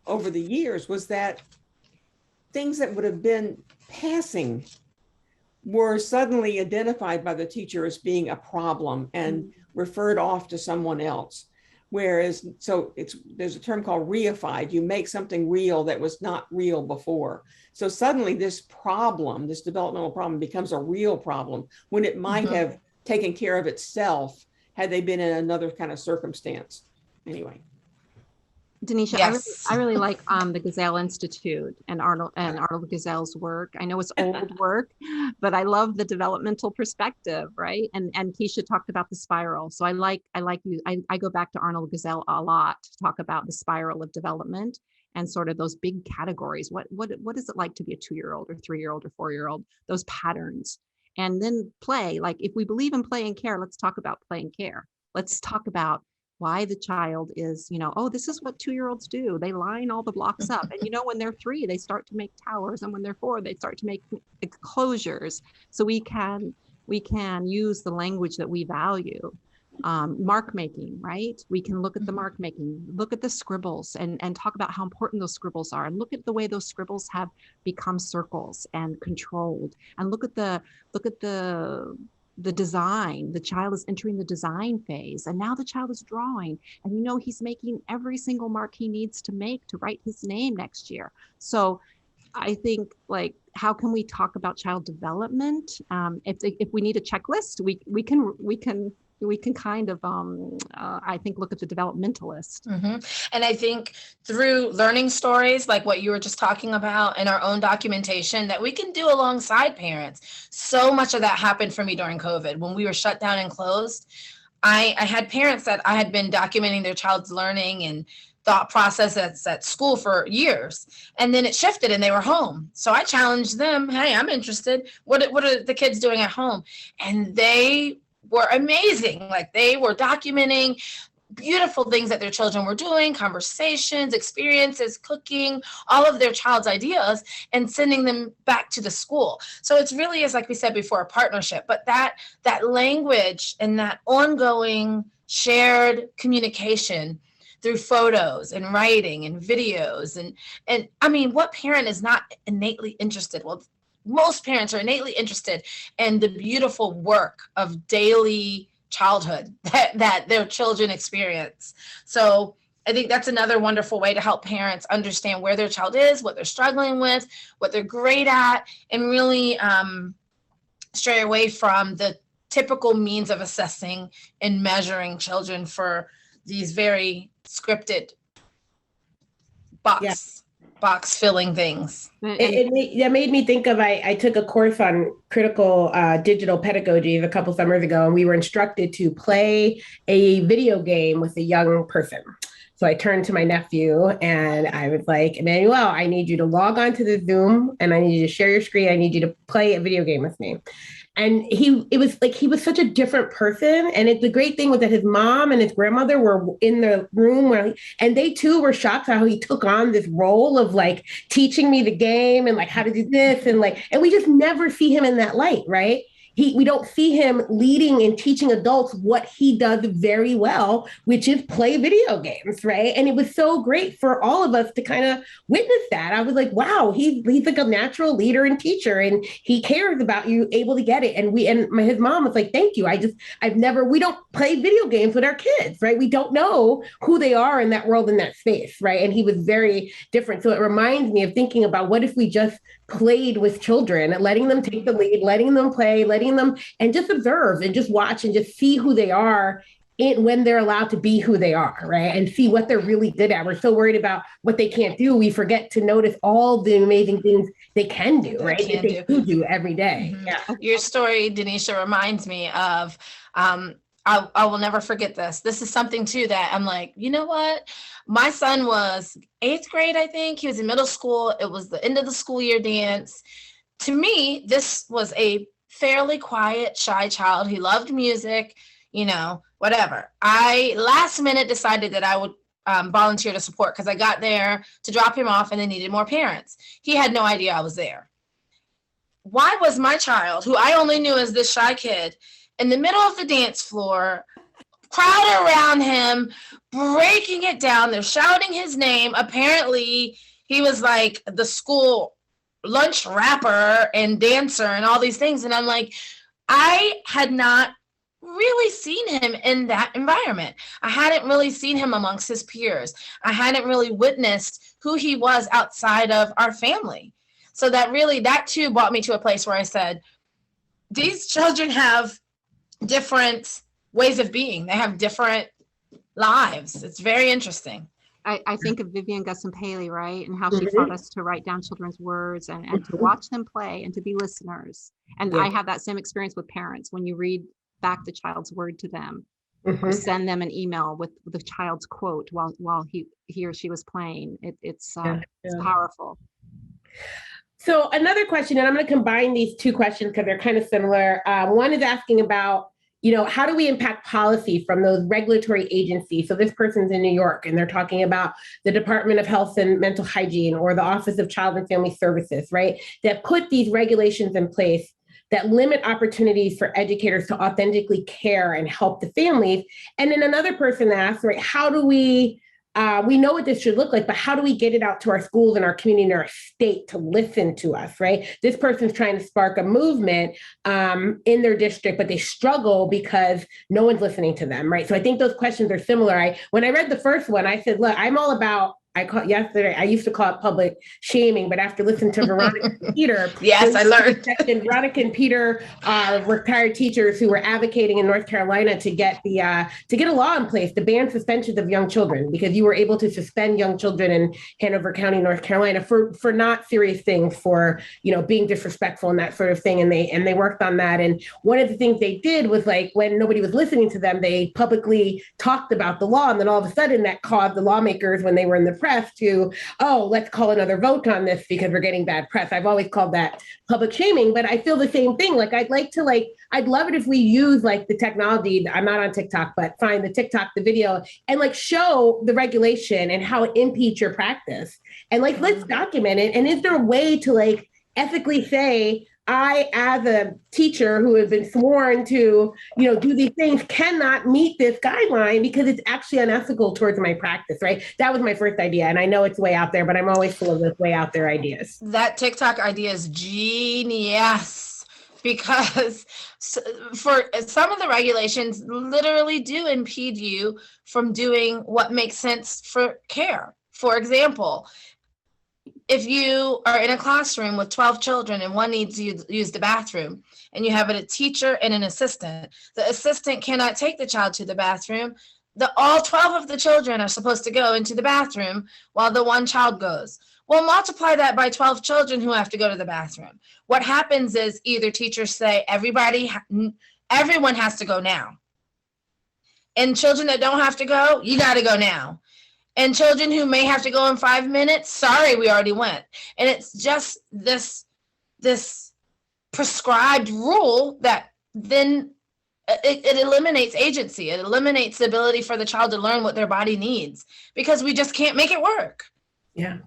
[SPEAKER 4] over the years was that things that would have been passing were suddenly identified by the teacher as being a problem and referred off to someone else. Whereas, there's a term called reified. You make something real that was not real before. So suddenly this developmental problem becomes a real problem when it might have taken care of itself had they been in another kind of circumstance. Anyway.
[SPEAKER 2] Denisha,
[SPEAKER 3] Yes.
[SPEAKER 2] I really like the Gazelle Institute and Arnold Gazelle's work. I know it's old work, but I love the developmental perspective, right? And Kisha talked about the spiral. So I like you. I go back to Arnold Gazelle a lot to talk about the spiral of development and sort of those big categories. What is it like to be a 2-year-old or 3-year-old or 4-year-old? Those patterns. And then play. Like, if we believe in play and care, let's talk about play and care. Let's talk about why the child is, this is what 2-year-olds do. They line all the blocks up. And, when they're 3, they start to make towers. And when they're 4, they start to make enclosures. So we can use the language that we value. Mark making, right? We can look at the mark making, look at the scribbles and talk about how important those scribbles are, and look at the way those scribbles have become circles and controlled, and look at the design. The child is entering the design phase, and now the child is drawing, and he's making every single mark he needs to make to write his name next year. So I think, how can we talk about child development? If we need a checklist, we can kind of, I think, look at the developmentalist.
[SPEAKER 3] And I think through learning stories, like what you were just talking about, and our own documentation that we can do alongside parents. So much of that happened for me during COVID when we were shut down and closed. I had parents that I had been documenting their child's learning and thought process at school for years. And then it shifted and they were home. So I challenged them, hey, I'm interested. What are the kids doing at home? And they were amazing. Like, they were documenting beautiful things that their children were doing, conversations, experiences, cooking, all of their child's ideas, and sending them back to the school. So it's really is, like we said before, a partnership, but that language and that ongoing shared communication through photos and writing and videos. And I mean, what parent is not innately interested? Well, most parents are innately interested in the beautiful work of daily childhood that their children experience. So I think that's another wonderful way to help parents understand where their child is, what they're struggling with, what they're great at, and really stray away from the typical means of assessing and measuring children for these very scripted box filling things.
[SPEAKER 1] That made me think of, I took a course on critical digital pedagogy a couple summers ago, and we were instructed to play a video game with a young person. So I turned to my nephew and I was like, Emmanuel, I need you to log on to the Zoom and I need you to share your screen. I need you to play a video game with me. And he was such a different person. And the great thing was that his mom and his grandmother were in the room and they too were shocked how he took on this role of like teaching me the game and like how to do this. And we just never see him in that light, right? We don't see him leading and teaching adults what he does very well, which is play video games, right? And it was so great for all of us to kind of witness that. I was like, wow, he's like a natural leader and teacher, and he cares about you able to get it. And his mom was like, thank you. We don't play video games with our kids, right? We don't know who they are in that world, in that space, right? And he was very different. So it reminds me of thinking about what if we just played with children, letting them take the lead, letting them play, letting them and just observe and just watch and just see who they are when they're allowed to be who they are, right? And see what they're really good at. We're so worried about what they can't do. We forget to notice all the amazing things they can do, right? They do every day.
[SPEAKER 3] Mm-hmm. Yeah. Your story, Denisha, reminds me of, I will never forget this. This is something too that I'm like, you know what? My son was 8th grade, I think. He was in middle school. It was the end of the school year dance. To me, this was a fairly quiet, shy child. He loved music, whatever. I last minute decided that I would volunteer to support because I got there to drop him off and they needed more parents. He had no idea I was there. Why was my child, who I only knew as this shy kid, in the middle of the dance floor, crowd around him, breaking it down? They're shouting his name. Apparently, he was like the school lunch rapper and dancer and all these things. And I'm like, I had not really seen him in that environment. I hadn't really seen him amongst his peers. I hadn't really witnessed who he was outside of our family. So that too brought me to a place where I said, these children have different ways of being. They have different lives. It's very interesting.
[SPEAKER 2] I think of Vivian Gusson-Paley, right? And how she taught us to write down children's words and to watch them play and to be listeners. And I have that same experience with parents. When you read back the child's word to them, or send them an email with the child's quote while he or she was playing, it's powerful.
[SPEAKER 1] So another question, and I'm going to combine these two questions because they're kind of similar. One is asking about, how do we impact policy from those regulatory agencies? So this person's in New York and they're talking about the Department of Health and Mental Hygiene or the Office of Child and Family Services, right? That put these regulations in place that limit opportunities for educators to authentically care and help the families. And then another person asked, right, how do we know what this should look like, but how do we get it out to our schools and our community and our state to listen to us, right? This person's trying to spark a movement in their district, but they struggle because no one's listening to them, right? So I think those questions are similar. When I read the first one, I said, look, I'm all about I used to call it public shaming, but after listening to Veronica and Peter,
[SPEAKER 3] Yes, I learned.
[SPEAKER 1] Veronica and Peter are retired teachers who were advocating in North Carolina to get a law in place to ban suspensions of young children, because you were able to suspend young children in Hanover County, North Carolina, for not serious things, for being disrespectful and that sort of thing. And they worked on that. And one of the things they did was, like, when nobody was listening to them, they publicly talked about the law, and then all of a sudden that caused the lawmakers, when they were in the press, to, oh, let's call another vote on this because we're getting bad press. I've always called that public shaming, but I feel the same thing. Like, I'd love it if we use, like, the technology. I'm not on TikTok, but find the TikTok, the video, and, like, show the regulation and how it impedes your practice. And, like, let's document it. And is there a way to, like, ethically say, I, as a teacher who has been sworn to, do these things, cannot meet this guideline because it's actually unethical towards my practice, right? That was my first idea. And I know it's way out there, but I'm always full of those way out there ideas.
[SPEAKER 3] That TikTok idea is genius, because for some of the regulations literally do impede you from doing what makes sense for care. For example, if you are in a classroom with 12 children and one needs to use the bathroom, and you have a teacher and an assistant, the assistant cannot take the child to the bathroom. All 12 of the children are supposed to go into the bathroom while the one child goes. Well, multiply that by 12 children who have to go to the bathroom. What happens is either teachers say, everyone has to go now. And children that don't have to go, you got to go now. And children who may have to go in 5 minutes, sorry, we already went. And it's just this prescribed rule that then it eliminates agency. It eliminates the ability for the child to learn what their body needs, because we just can't make it work.
[SPEAKER 1] Yeah.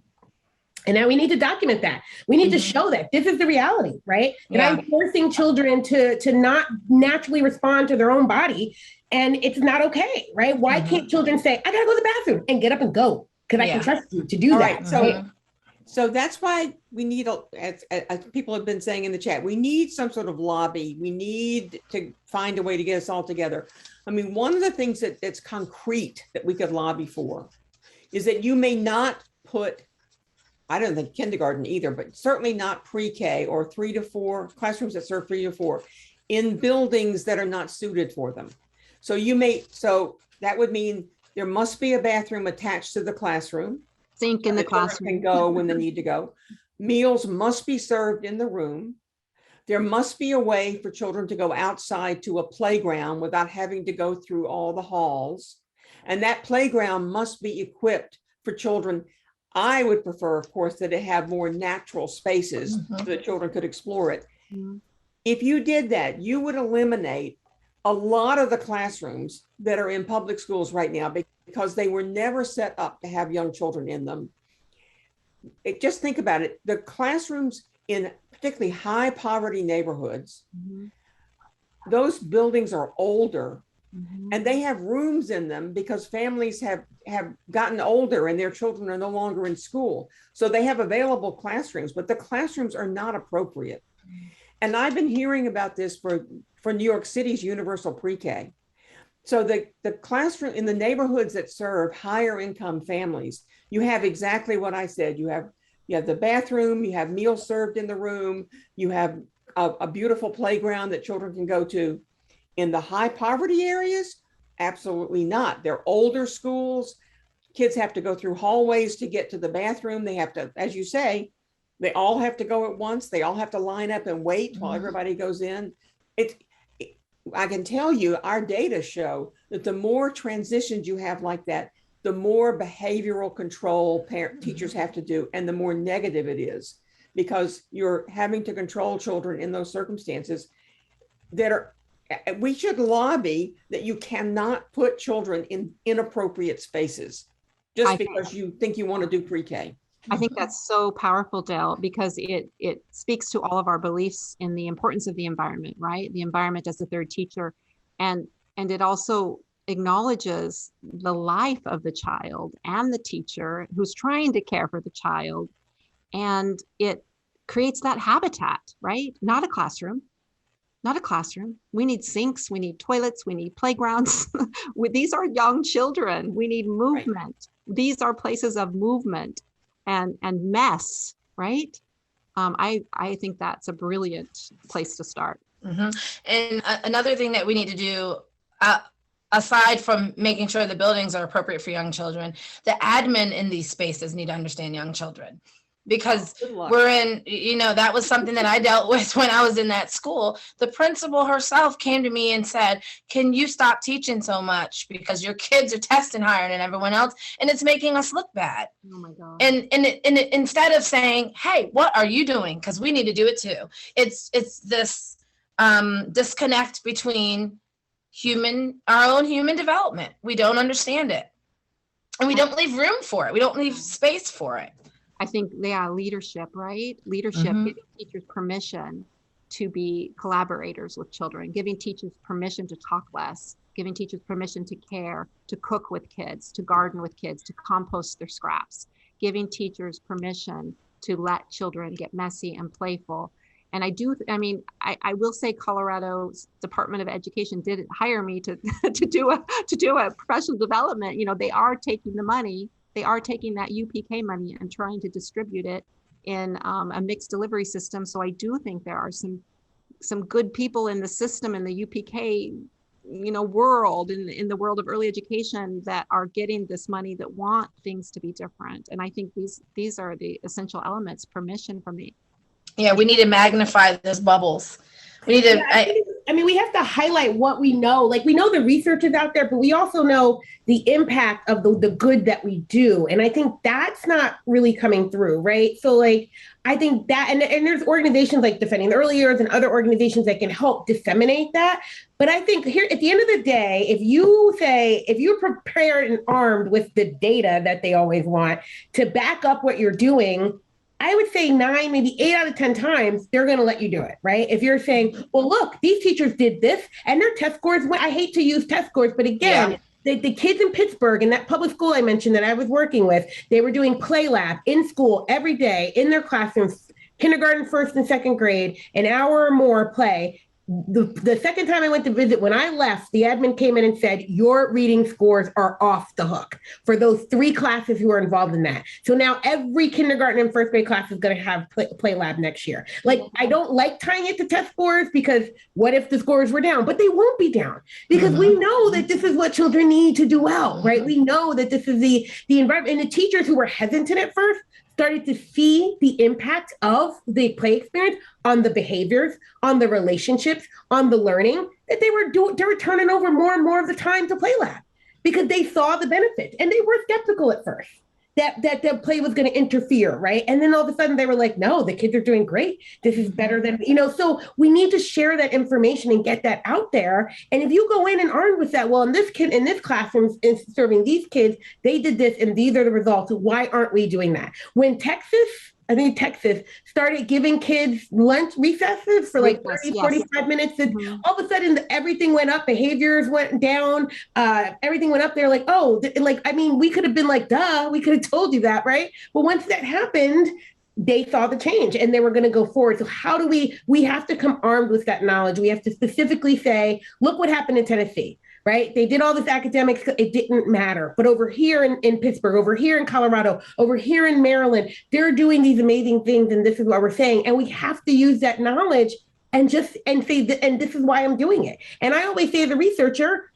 [SPEAKER 1] And now we need to document that. We need to show that this is the reality, right? And I'm forcing children to not naturally respond to their own body. And it's not okay, right? Why can't children say, I gotta go to the bathroom, and get up and go? Because I can trust you to do that.
[SPEAKER 4] Right. So that's why we need, as people have been saying in the chat, we need some sort of lobby. We need to find a way to get us all together. I mean, one of the things that's concrete that we could lobby for is that you may not put, I don't think kindergarten either, but certainly not pre-K or 3 to 4 classrooms that serve 3 to 4 in buildings that are not suited for them. So that would mean there must be a bathroom attached to the classroom.
[SPEAKER 2] Sink in the classroom.
[SPEAKER 4] Can go when they need to go. Meals must be served in the room. There must be a way for children to go outside to a playground without having to go through all the halls. And that playground must be equipped for children. I would prefer, of course, that it have more natural spaces so that children could explore it. If you did that, you would eliminate a lot of the classrooms that are in public schools right now because they were never set up to have young children in them. Just think about it. The classrooms in particularly high poverty neighborhoods, those buildings are older and they have rooms in them because families have gotten older and their children are no longer in school. So they have available classrooms, but the classrooms are not appropriate. And I've been hearing about this for New York City's universal pre-K. So the classroom in the neighborhoods that serve higher income families, you have exactly what I said. You have the bathroom, you have meals served in the room, you have a beautiful playground that children can go to. In the high poverty areas, absolutely not. They're older schools. Kids have to go through hallways to get to the bathroom. They have to, as you say, they all have to go at once. They all have to line up and wait while everybody goes in. I can tell you, our data show that the more transitions you have like that, the more behavioral control teachers have to do, and the more negative it is, because you're having to control children in those circumstances that are, we should lobby that you cannot put children in inappropriate spaces just because you think you want to do pre-K.
[SPEAKER 2] I think that's so powerful, Del, because it speaks to all of our beliefs in the importance of the environment, right? The environment as a third teacher. And it also acknowledges the life of the child and the teacher who's trying to care for the child. And it creates that habitat, right? Not a classroom, not a classroom. We need sinks, we need toilets, we need playgrounds. These are young children. We need movement. Right. These are places of movement and mess, right? I think that's a brilliant place to start.
[SPEAKER 3] Mm-hmm. And another thing that we need to do, aside from making sure the buildings are appropriate for young children, the admin in these spaces need to understand young children. Because we're in, that was something that I dealt with when I was in that school. The principal herself came to me and said, can you stop teaching so much because your kids are testing higher than everyone else and it's making us look bad.
[SPEAKER 2] Oh my God.
[SPEAKER 3] And instead of saying, hey, what are you doing? Because we need to do it too. It's this disconnect between our own human development. We don't understand it. And we don't leave room for it. We don't leave space for it.
[SPEAKER 2] I think, leadership, right? Leadership,
[SPEAKER 3] Mm-hmm.
[SPEAKER 2] giving teachers permission to be collaborators with children, giving teachers permission to talk less, giving teachers permission to care, to cook with kids, to garden with kids, to compost their scraps, giving teachers permission to let children get messy and playful. And I will say Colorado's Department of Education did hire me to do a professional development. They are taking the money. They are taking that UPK money and trying to distribute it in a mixed delivery system. So I do think there are some good people in the system in the UPK, world, in the world of early education that are getting this money that want things to be different. And I think these are the essential elements. Permission from the.
[SPEAKER 3] Yeah, we need to magnify those bubbles. We need to.
[SPEAKER 1] We have to highlight what we know. Like, we know the research is out there, but we also know the impact of the good that we do. And I think that's not really coming through, right? So I think that, and there's organizations like Defending the Early Years and other organizations that can help disseminate that. But I think here, at the end of the day, if you're prepared and armed with the data that they always want to back up what you're doing, I would say 9, maybe 8 out of 10 times, they're going to let you do it, right? If you're saying, well, look, these teachers did this and their test scores went, I hate to use test scores, but again, the kids in Pittsburgh in that public school I mentioned that I was working with, they were doing play lab in school every day in their classrooms, kindergarten, first and second grade, an hour or more play. The second time I went to visit, when I left, the admin came in and said, your reading scores are off the hook for those 3 classes who are involved in that. So now every kindergarten and first grade class is going to have play lab next year. I don't like tying it to test scores because what if the scores were down? But they won't be down because we know that this is what children need to do well, right? We know that this is the environment. And the teachers who were hesitant at first started to see the impact of the play experience on the behaviors, on the relationships, on the learning, that they were turning over more and more of the time to play lab because they saw the benefits. And they were skeptical at first that the play was going to interfere, right? And then all of a sudden they were like, no, the kids are doing great. This is better than, so we need to share that information and get that out there. And if you go in and armed with that, well, in this classroom is serving these kids, they did this and these are the results. Why aren't we doing that? When Texas started giving kids lunch recesses for 30, 45 minutes. And all of a sudden everything went up, behaviors went down, everything went up. They're like, we could have been like, duh, we could have told you that, right? But once that happened, they saw the change and they were going to go forward. So how do we have to come armed with that knowledge. We have to specifically say, look what happened in Tennessee. Right? They did all this academics. It didn't matter. But over here in Pittsburgh, over here in Colorado, over here in Maryland, they're doing these amazing things. And this is what we're saying. And we have to use that knowledge and say, and this is why I'm doing it. And I always say as a researcher,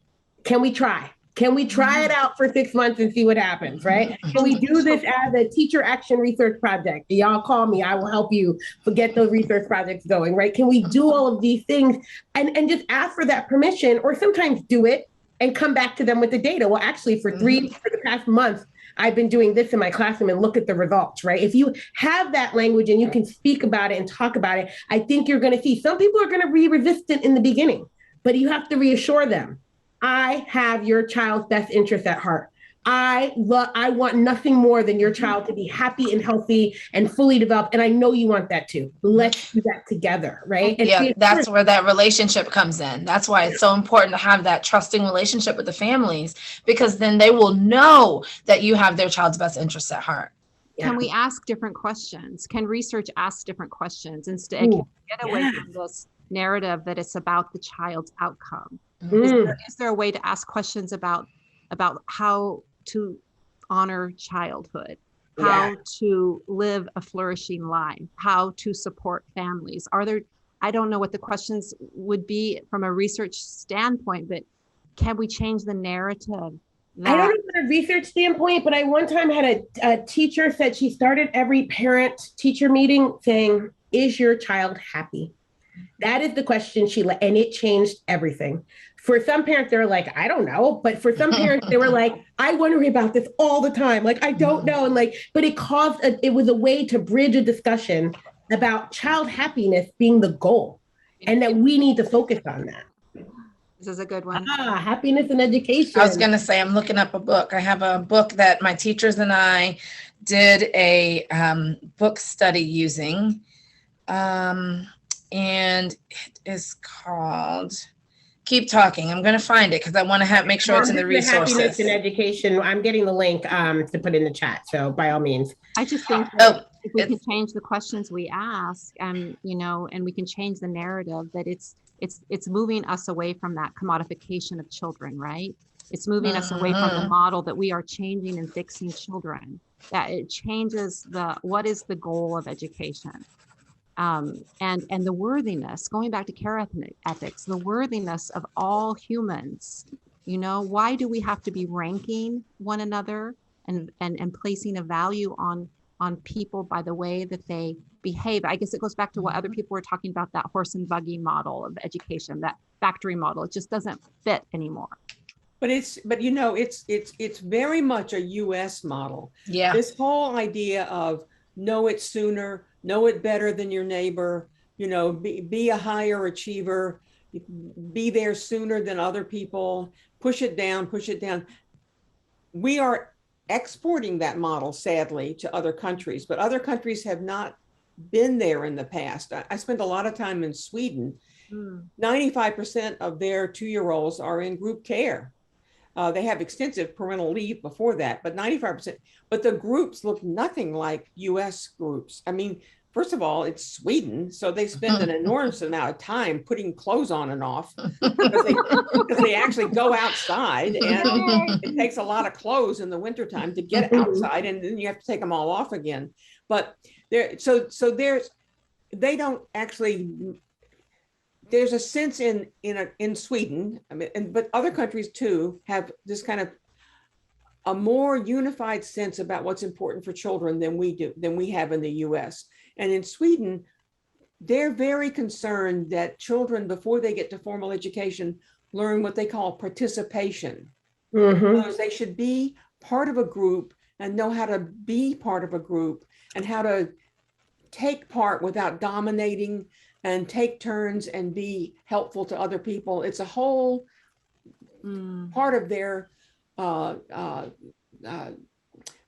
[SPEAKER 1] can we try? Can we try it out for 6 months and see what happens, right? Can we do this as a teacher action research project? Y'all call me, I will help you get those research projects going, right? Can we do all of these things and just ask for that permission, or sometimes do it and come back to them with the data? Well, actually for the past month, I've been doing this in my classroom and look at the results, right? If you have that language and you can speak about it and talk about it, I think you're gonna see some people are gonna be resistant in the beginning, but you have to reassure them. I have your child's best interest at heart. I want nothing more than your child to be happy and healthy and fully developed. And I know you want that too. Let's do that together, right? And
[SPEAKER 3] that's where that relationship comes in. That's why it's so important to have that trusting relationship with the families, because then they will know that you have their child's best interests at heart.
[SPEAKER 2] Can we ask different questions? Can research ask different questions instead?
[SPEAKER 1] Ooh,
[SPEAKER 2] Can we get away
[SPEAKER 1] yes.
[SPEAKER 2] from this narrative that it's about the child's outcome?
[SPEAKER 1] Mm.
[SPEAKER 2] Is there a way to ask questions about how to honor childhood, how to live a flourishing life, how to support families? Are there, I don't know what the questions would be from a research standpoint, but can we change the narrative?
[SPEAKER 1] I don't know from a research standpoint, but I one time had a teacher said she started every parent teacher meeting saying, "Is your child happy?" That is the question and it changed everything. For some parents, they were like, "I don't know," but for some parents, they were like, "I worry about this all the time. Like, I don't know." And like, but it it was a way to bridge a discussion about child happiness being the goal, and that we need to focus on that.
[SPEAKER 2] This is a good one.
[SPEAKER 1] Happiness in education.
[SPEAKER 3] I was going to say, I'm looking up a book. I have a book that my teachers and I did a book study using. And it is called, keep talking. I'm going to find it because I want to make sure it's in the resources.
[SPEAKER 1] Happiness in education. I'm getting the link to put in the chat. So by all means.
[SPEAKER 2] I just think if we can change the questions we ask, and we can change the narrative that it's moving us away from that commodification of children, right? It's moving us away from the model that we are changing and fixing children, that it changes what is the goal of education. And the worthiness, going back to care ethics, the worthiness of all humans. Why do we have to be ranking one another and placing a value on people by the way that they behave? I guess it goes back to what other people were talking about, that horse and buggy model of education, that factory model. It just doesn't fit anymore.
[SPEAKER 4] But it's very much a US model.
[SPEAKER 3] Yeah.
[SPEAKER 4] This whole idea of know it sooner, know it better than your neighbor, be a higher achiever, be there sooner than other people, push it down. We are exporting that model, sadly, to other countries, but other countries have not been there in the past. I spent a lot of time in Sweden. 95% of their 2-year-olds are in group care. They have extensive parental leave before that, but 95%. But the groups look nothing like US groups. I mean, first of all, it's Sweden, so they spend an enormous amount of time putting clothes on and off because they actually go outside, and it takes a lot of clothes in the wintertime to get outside, and then you have to take them all off again. But there's a sense in Sweden, I mean, but other countries too have this kind of a more unified sense about what's important for children than we have in the US. And in Sweden, they're very concerned that children, before they get to formal education, learn what they call participation. Because they should be part of a group and know how to be part of a group and how to take part without dominating, and take turns and be helpful to other people. It's a whole part of their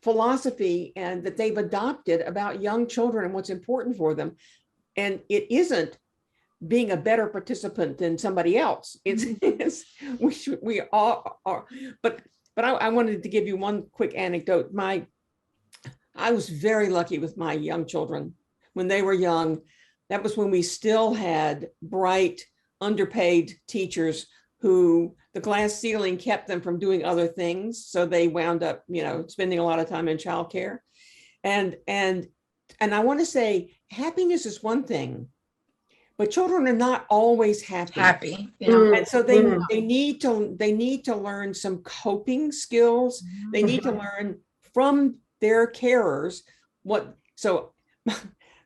[SPEAKER 4] philosophy, and that they've adopted about young children and what's important for them. And it isn't being a better participant than somebody else. We all are. But I wanted to give you one quick anecdote. I was very lucky with my young children when they were young. That was when we still had bright, underpaid teachers who the glass ceiling kept them from doing other things. So they wound up, spending a lot of time in childcare. And I want to say happiness is one thing, but children are not always happy. And so they need to learn some coping skills. They need to learn from their carers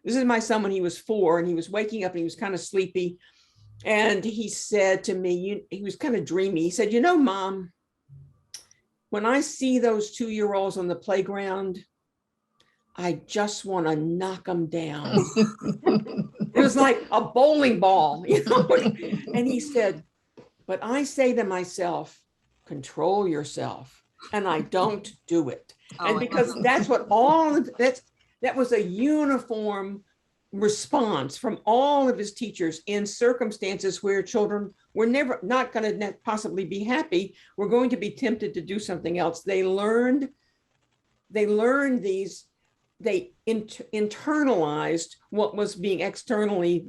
[SPEAKER 4] this is my son when he was 4, and he was waking up and he was kind of sleepy. And he said to me, he was kind of dreamy. He said, Mom, when I see those 2-year-olds on the playground, I just want to knock them down. It was like a bowling ball, And he said, but I say to myself, control yourself. And I don't do it. And because that's what that was a uniform response from all of his teachers in circumstances where children were not going to possibly be happy. We're going to be tempted to do something else. They learned these they internalized what was being externally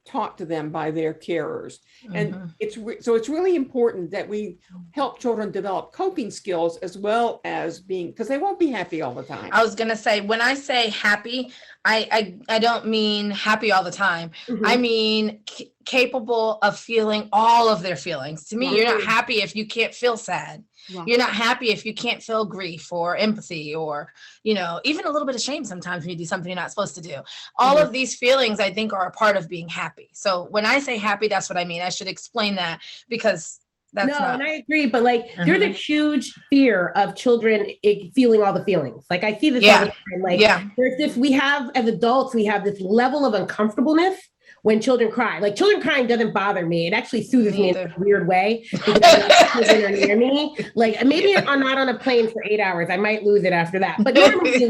[SPEAKER 4] taught to them by their carers. And so it's really important that we help children develop coping skills as well as because they won't be happy all the time.
[SPEAKER 3] I was going to say, when I say happy, I don't mean happy all the time. I mean capable of feeling all of their feelings. To me, you're not happy if you can't feel sad. You're not happy if you can't feel grief or empathy or, even a little bit of shame sometimes when you do something you're not supposed to do. All of these feelings, I think, are a part of being happy. So when I say happy, that's what I mean. I should explain that because that's
[SPEAKER 1] and I agree. But there's a huge fear of children feeling all the feelings. Like I see this all the time. There's this, we have, as adults, we have this level of uncomfortableness when children cry. Like children crying doesn't bother me. It actually soothes me in a weird way because children are near me. Like maybe I'm not on a plane for 8 hours. I might lose it after that. But normally,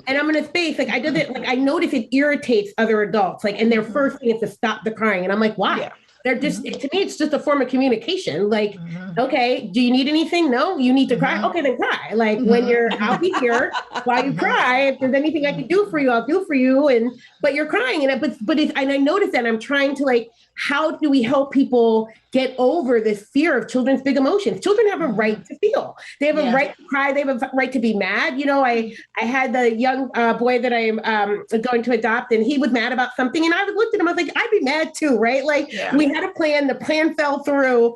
[SPEAKER 1] and I'm in a space, I notice it irritates other adults. And their first thing is to stop the crying. And I'm like, why? Yeah. They're just, to me, it's just a form of communication. Okay, do you need anything? No, you need to cry. Okay, then cry. When I'll be here while you cry. If there's anything I can do for you, I'll do for you. But you're crying, and I notice that I'm trying to how do we help people get over this fear of children's big emotions? Children have a right to feel. They have a right to cry. They have a right to be mad. I had the young boy that I'm going to adopt, and he was mad about something. And I looked at him, I was like, I'd be mad too, right? We had a plan, the plan fell through,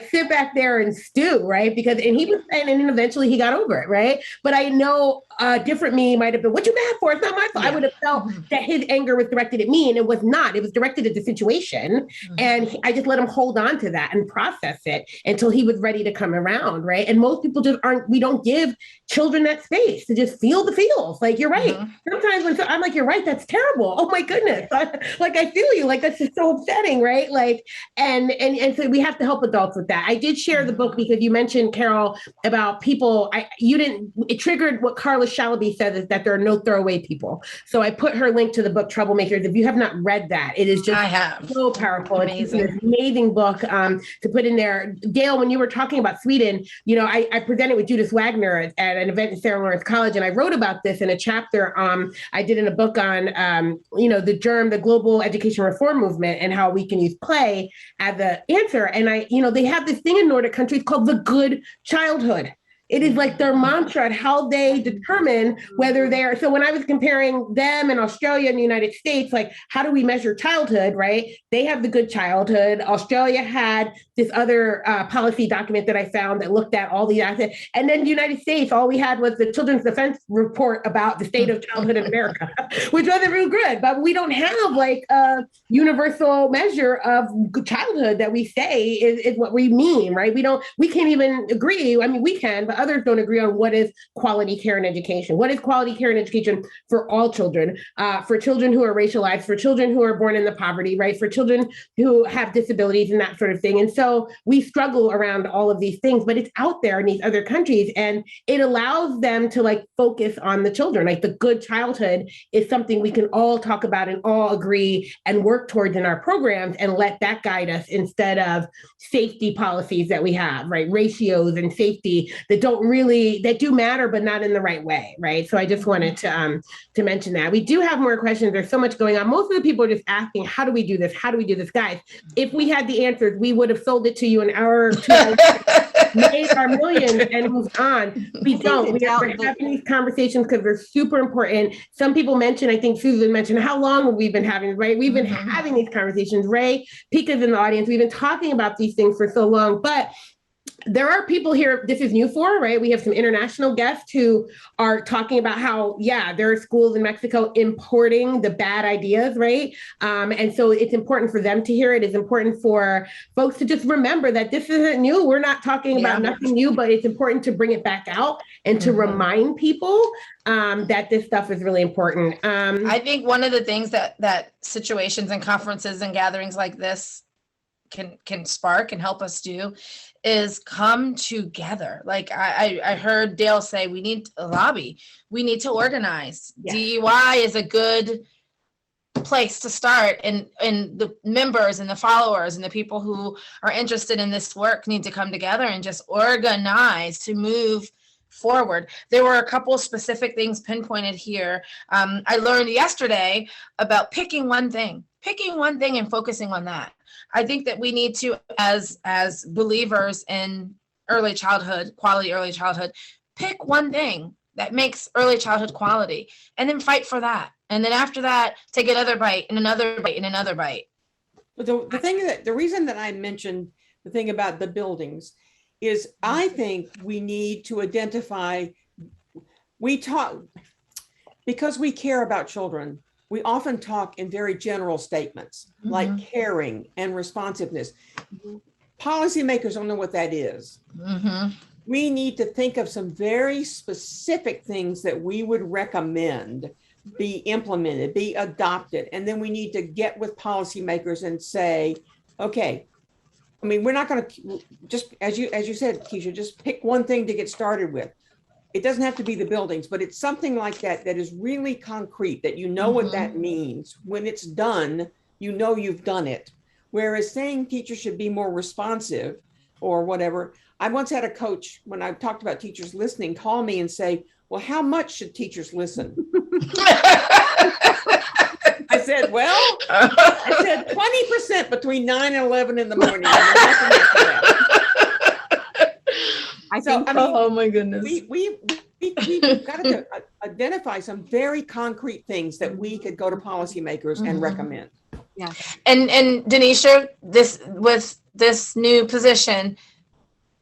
[SPEAKER 1] sit back there and stew, right? And he was, and then eventually he got over it, right? But I know different me might have been, what you mad for? It's not my fault. I would have felt that his anger was directed at me, and it was not. It was directed at the situation. And I just let him hold on to that and process it until he was ready to come around, right? And most people just we don't give children that space to just feel the feels. You're right. Sometimes when I'm like, you're right, that's terrible. Oh my goodness. I feel you. That's just so upsetting, right? And so we have to help adults with that. I did share the book because you mentioned, Carol, about people. It triggered what Carla Shalaby says, is that there are no throwaway people. So I put her link to the book Troublemakers. If you have not read that, it is just so powerful. It's an amazing book to put in there. Gail, when you were talking about Sweden, I presented with Judith Wagner at an event in Sarah Lawrence College, and I wrote about this in a chapter I did in a book on, the global education reform movement and how we can use play as the answer. And they have this thing in Nordic countries called the good childhood. It is their mantra and how they determine whether they're, so when I was comparing them and Australia and the United States, how do we measure childhood, right? They have the good childhood. Australia had this other policy document that I found that looked at all the assets. And then the United States, all we had was the Children's Defense Report about the state of childhood in America, which wasn't real good, but we don't have a universal measure of childhood that we say is what we mean, right? We can't even agree. I mean, we can, but others don't agree on what is quality care and education. What is quality care and education for all children, for children who are racialized, for children who are born into poverty, right? For children who have disabilities and that sort of thing. And so we struggle around all of these things, but it's out there in these other countries, and it allows them to focus on the children. The good childhood is something we can all talk about and all agree and work towards in our programs, and let that guide us instead of safety policies that we have, right? Ratios and safety that do matter, but not in the right way, right? So I just wanted to mention that. We do have more questions. There's so much going on. Most of the people are just asking, how do we do this? How do we do this? Guys, if we had the answers, we would have sold it to you an hour or two, made our millions and moved on. We don't. We're having these conversations because they're super important. Some people mentioned, I think Susan mentioned, how long have we been having, right? We've been having these conversations. Ray Pika's in the audience. We've been talking about these things for so long, but there are people here this is new for, right? We have some international guests who are talking about how, there are schools in Mexico importing the bad ideas, right? And so it's important for them to hear it. It's important for folks to just remember that this isn't new. We're not talking about nothing new, but it's important to bring it back out and to remind people that this stuff is really important.
[SPEAKER 3] I think one of the things that situations and conferences and gatherings like this can spark and help us do is come together. I heard Dale say, we need a lobby. We need to organize. Yes. DEY is a good place to start, and the members and the followers and the people who are interested in this work need to come together and just organize to move forward. There were a couple of specific things pinpointed here. I learned yesterday about picking one thing and focusing on that. I think that we need to, as believers in early childhood, quality early childhood, pick one thing that makes early childhood quality, and then fight for that. And then after that, take another bite and another bite and another bite.
[SPEAKER 4] But the reason that I mentioned the thing about the buildings is I think we need to identify, because we care about children, we often talk in very general statements like caring and responsiveness. Policymakers don't know what that is. We need to think of some very specific things that we would recommend be implemented, be adopted. And then we need to get with policymakers and say, okay, I mean, we're not going to just, as you said, Kisha, just pick one thing to get started with. It doesn't have to be the buildings, but it's something like that is really concrete, that you know what that means. When it's done, you know you've done it. Whereas saying teachers should be more responsive or whatever. I once had a coach, when I talked about teachers listening, call me and say, well, how much should teachers listen? I said, 20% between 9 and 11 in the morning.
[SPEAKER 3] Oh my goodness.
[SPEAKER 4] We've got to identify some very concrete things that we could go to policymakers and recommend.
[SPEAKER 2] Yeah.
[SPEAKER 3] And Denisha, with this new position,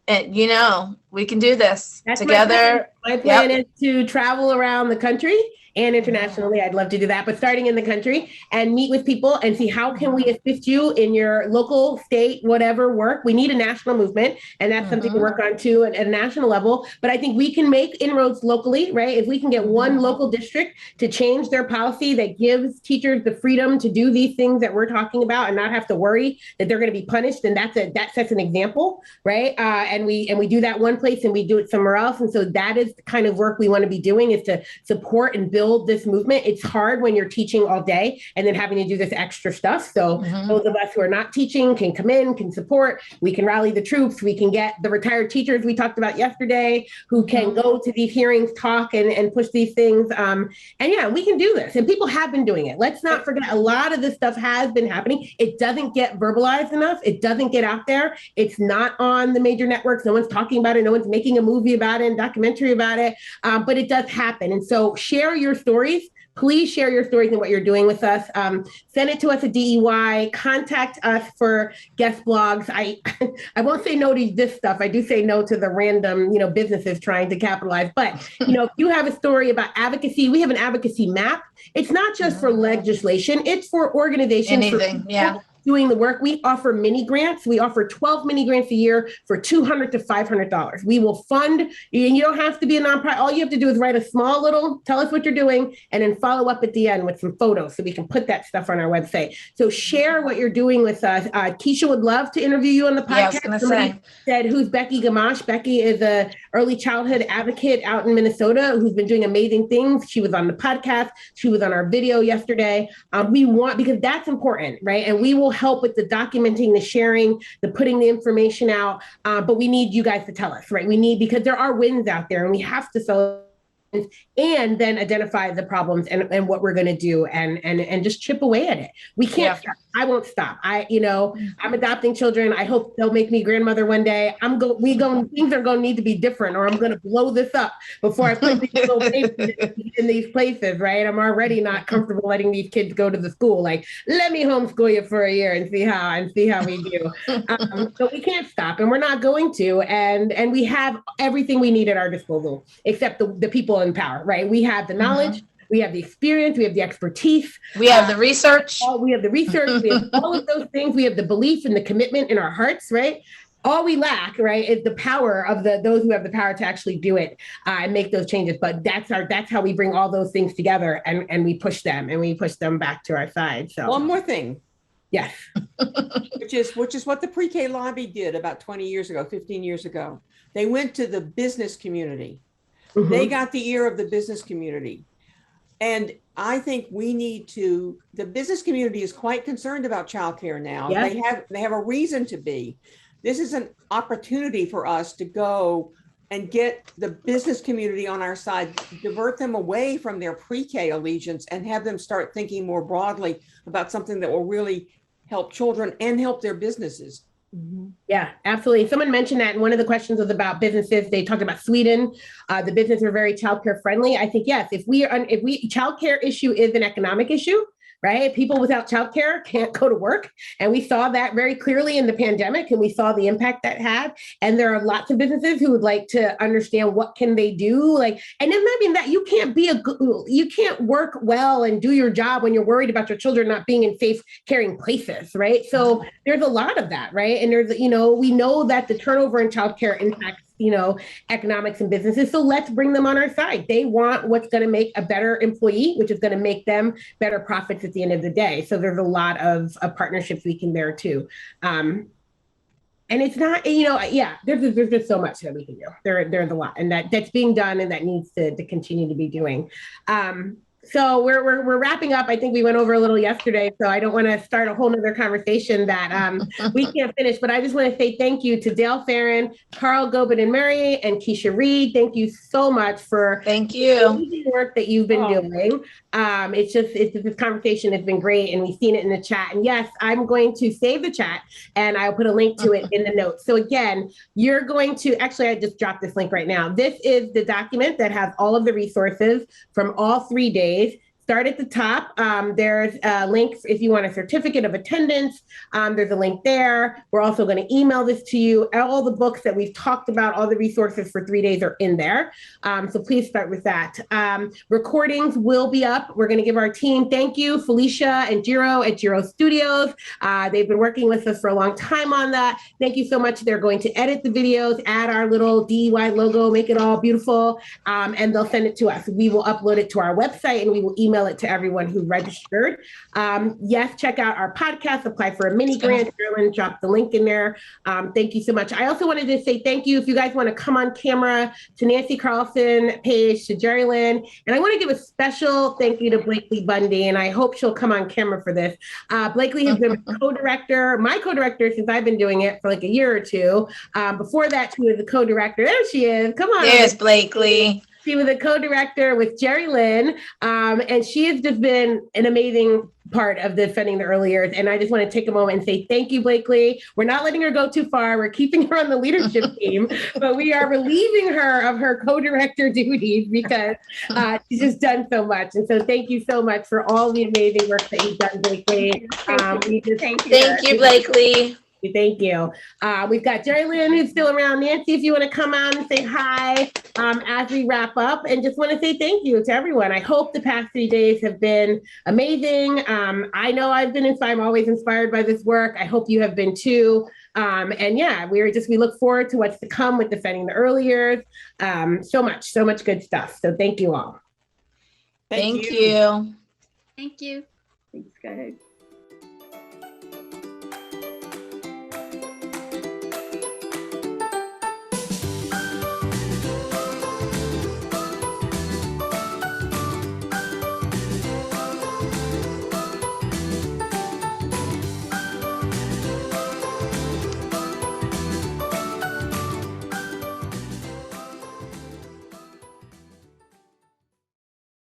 [SPEAKER 3] we can do this together.
[SPEAKER 1] My plan is to travel around the country and internationally. I'd love to do that, but starting in the country and meet with people and see how can we assist you in your local, state, whatever work. We need a national movement, and that's something to work on too at a national level. But I think we can make inroads locally, right? If we can get one local district to change their policy that gives teachers the freedom to do these things that we're talking about and not have to worry that they're going to be punished, then that sets an example, right? And we do that one place and we do it somewhere else. And so that is the kind of work we want to be doing, is to support and build this movement. It's hard when you're teaching all day and then having to do this extra stuff. So those of us who are not teaching can come in, can support, we can rally the troops, we can get the retired teachers we talked about yesterday who can go to these hearings, talk and push these things. And yeah, we can do this. And people have been doing it. Let's not forget, a lot of this stuff has been happening. It doesn't get verbalized enough. It doesn't get out there. It's not on the major networks. No one's talking about it. No one's making a movie about it, documentary about it. But it does happen. And so share your stories. Please share your stories and what you're doing with us. Send it to us at DEY. Contact us for guest blogs. I won't say no to this stuff. I do say no to the random, businesses trying to capitalize. But, if you have a story about advocacy, we have an advocacy map. It's not just for legislation. It's for organizations.
[SPEAKER 3] Anything,
[SPEAKER 1] doing the work. We offer mini grants. We offer 12 mini grants a year for $200 to $500. We will fund, and you don't have to be a nonprofit. All you have to do is write a small little, tell us what you're doing, and then follow up at the end with some photos so we can put that stuff on our website. So share what you're doing with us. Kisha would love to interview you on the podcast.
[SPEAKER 3] Yeah, I was gonna say.
[SPEAKER 1] Said, who's Becky Gamache? Becky is a early childhood advocate out in Minnesota who's been doing amazing things. She was on the podcast. She was on our video yesterday. Because that's important, right? And we will help with the documenting, the sharing, the putting the information out. But we need you guys to tell us, right? Because there are wins out there and we have to celebrate and then identify the problems and what we're going to do and just chip away at it. We can't stop. I won't stop. I'm adopting children. I hope they'll make me grandmother one day. Things are going to need to be different, or I'm going to blow this up before I put these little babies in these places, right? I'm already not comfortable letting these kids go to the school. Like, let me homeschool you for a year and see how we do. So we can't stop, and we're not going to. And we have everything we need at our disposal, except the people in power, right? We have the knowledge. We have the experience, we have the expertise.
[SPEAKER 3] We have the research.
[SPEAKER 1] We have the research, we have all of those things. We have the belief and the commitment in our hearts, right? All we lack, right, is the power of those who have the power to actually do it and make those changes. But that's how we bring all those things together and we push them back to our side. So
[SPEAKER 4] one more thing.
[SPEAKER 1] Yes.
[SPEAKER 4] which is what the pre-K lobby did about 20 years ago, 15 years ago. They went to the business community. They got the ear of the business community. And I think the business community is quite concerned about childcare now. Yes. They have a reason to be. This is an opportunity for us to go and get the business community on our side, divert them away from their pre-K allegiance and have them start thinking more broadly about something that will really help children and help their businesses.
[SPEAKER 1] Yeah, absolutely. Someone mentioned that, and one of the questions was about businesses. They talked about Sweden. The businesses are very childcare friendly. I think, yes, if childcare issue is an economic issue, right? People without childcare can't go to work. And we saw that very clearly in the pandemic, and we saw the impact that had. And there are lots of businesses who would like to understand what can they do. And imagine that you can't work well and do your job when you're worried about your children not being in safe caring places, right? So there's a lot of that, right? And there's, we know that the turnover in childcare impacts economics and businesses. So let's bring them on our side. They want what's going to make a better employee, which is going to make them better profits at the end of the day. So there's a lot of partnerships we can there too. And it's not, there's just so much that we can do. There's a lot, and that's being done, and that needs to continue to be doing. So we're wrapping up. I think we went over a little yesterday, so I don't want to start a whole nother conversation that we can't finish. But I just want to say thank you to Dale Farran, Carl Garboden Murray, and Kisha Reid. Thank you so much for
[SPEAKER 3] the
[SPEAKER 1] amazing work that you've been doing. This conversation has been great, and we've seen it in the chat. And yes, I'm going to save the chat, and I'll put a link to it in the notes. So again, you're going to I just dropped this link right now. This is the document that has all of the resources from all 3 days. Start at the top. There's a link if you want a certificate of attendance. There's a link there. We're also going to email this to you. All the books that we've talked about, all the resources for 3 days are in there. So please start with that. Recordings will be up. We're going to give our team thank you, Felicia and Jiro at Jiro Studios. They've been working with us for a long time on that. Thank you so much. They're going to edit the videos, add our little DEY logo, make it all beautiful, and they'll send it to us. We will upload it to our website, and we will email it to everyone who registered. Yes, check out our podcast, apply for a mini grant. Carolyn dropped the link in there. Thank you so much. I also wanted to say thank you if you guys want to come on camera, to Nancy Carlson, Paige, to Jerry Lynn. And I want to give a special thank you to Blakely Bundy, and I hope she'll come on camera for this. Blakely has been my co-director since I've been doing it for like a year or two. Before that, she was the co-director. There she is. Come on.
[SPEAKER 3] There's Blakely.
[SPEAKER 1] She was a co-director with Jerry Lynn, and she has just been an amazing part of defending the early years. And I just want to take a moment and say thank you, Blakely. We're not letting her go too far. We're keeping her on the leadership team, but we are relieving her of her co-director duties because she's just done so much. And so thank you so much for all the amazing work that you've done, Blakely.
[SPEAKER 3] Thank you, Blakely.
[SPEAKER 1] Thank you. We've got Jerry Lynn who's still around. Nancy, if you want to come on and say hi as we wrap up, and just want to say thank you to everyone. I hope the past 3 days have been amazing. I know I've been inspired. I'm always inspired by this work. I hope you have been too. And yeah, we look forward to what's to come with defending the early years. So much good stuff. So thank you all.
[SPEAKER 3] Thank you.
[SPEAKER 5] Thank you. Thanks, guys.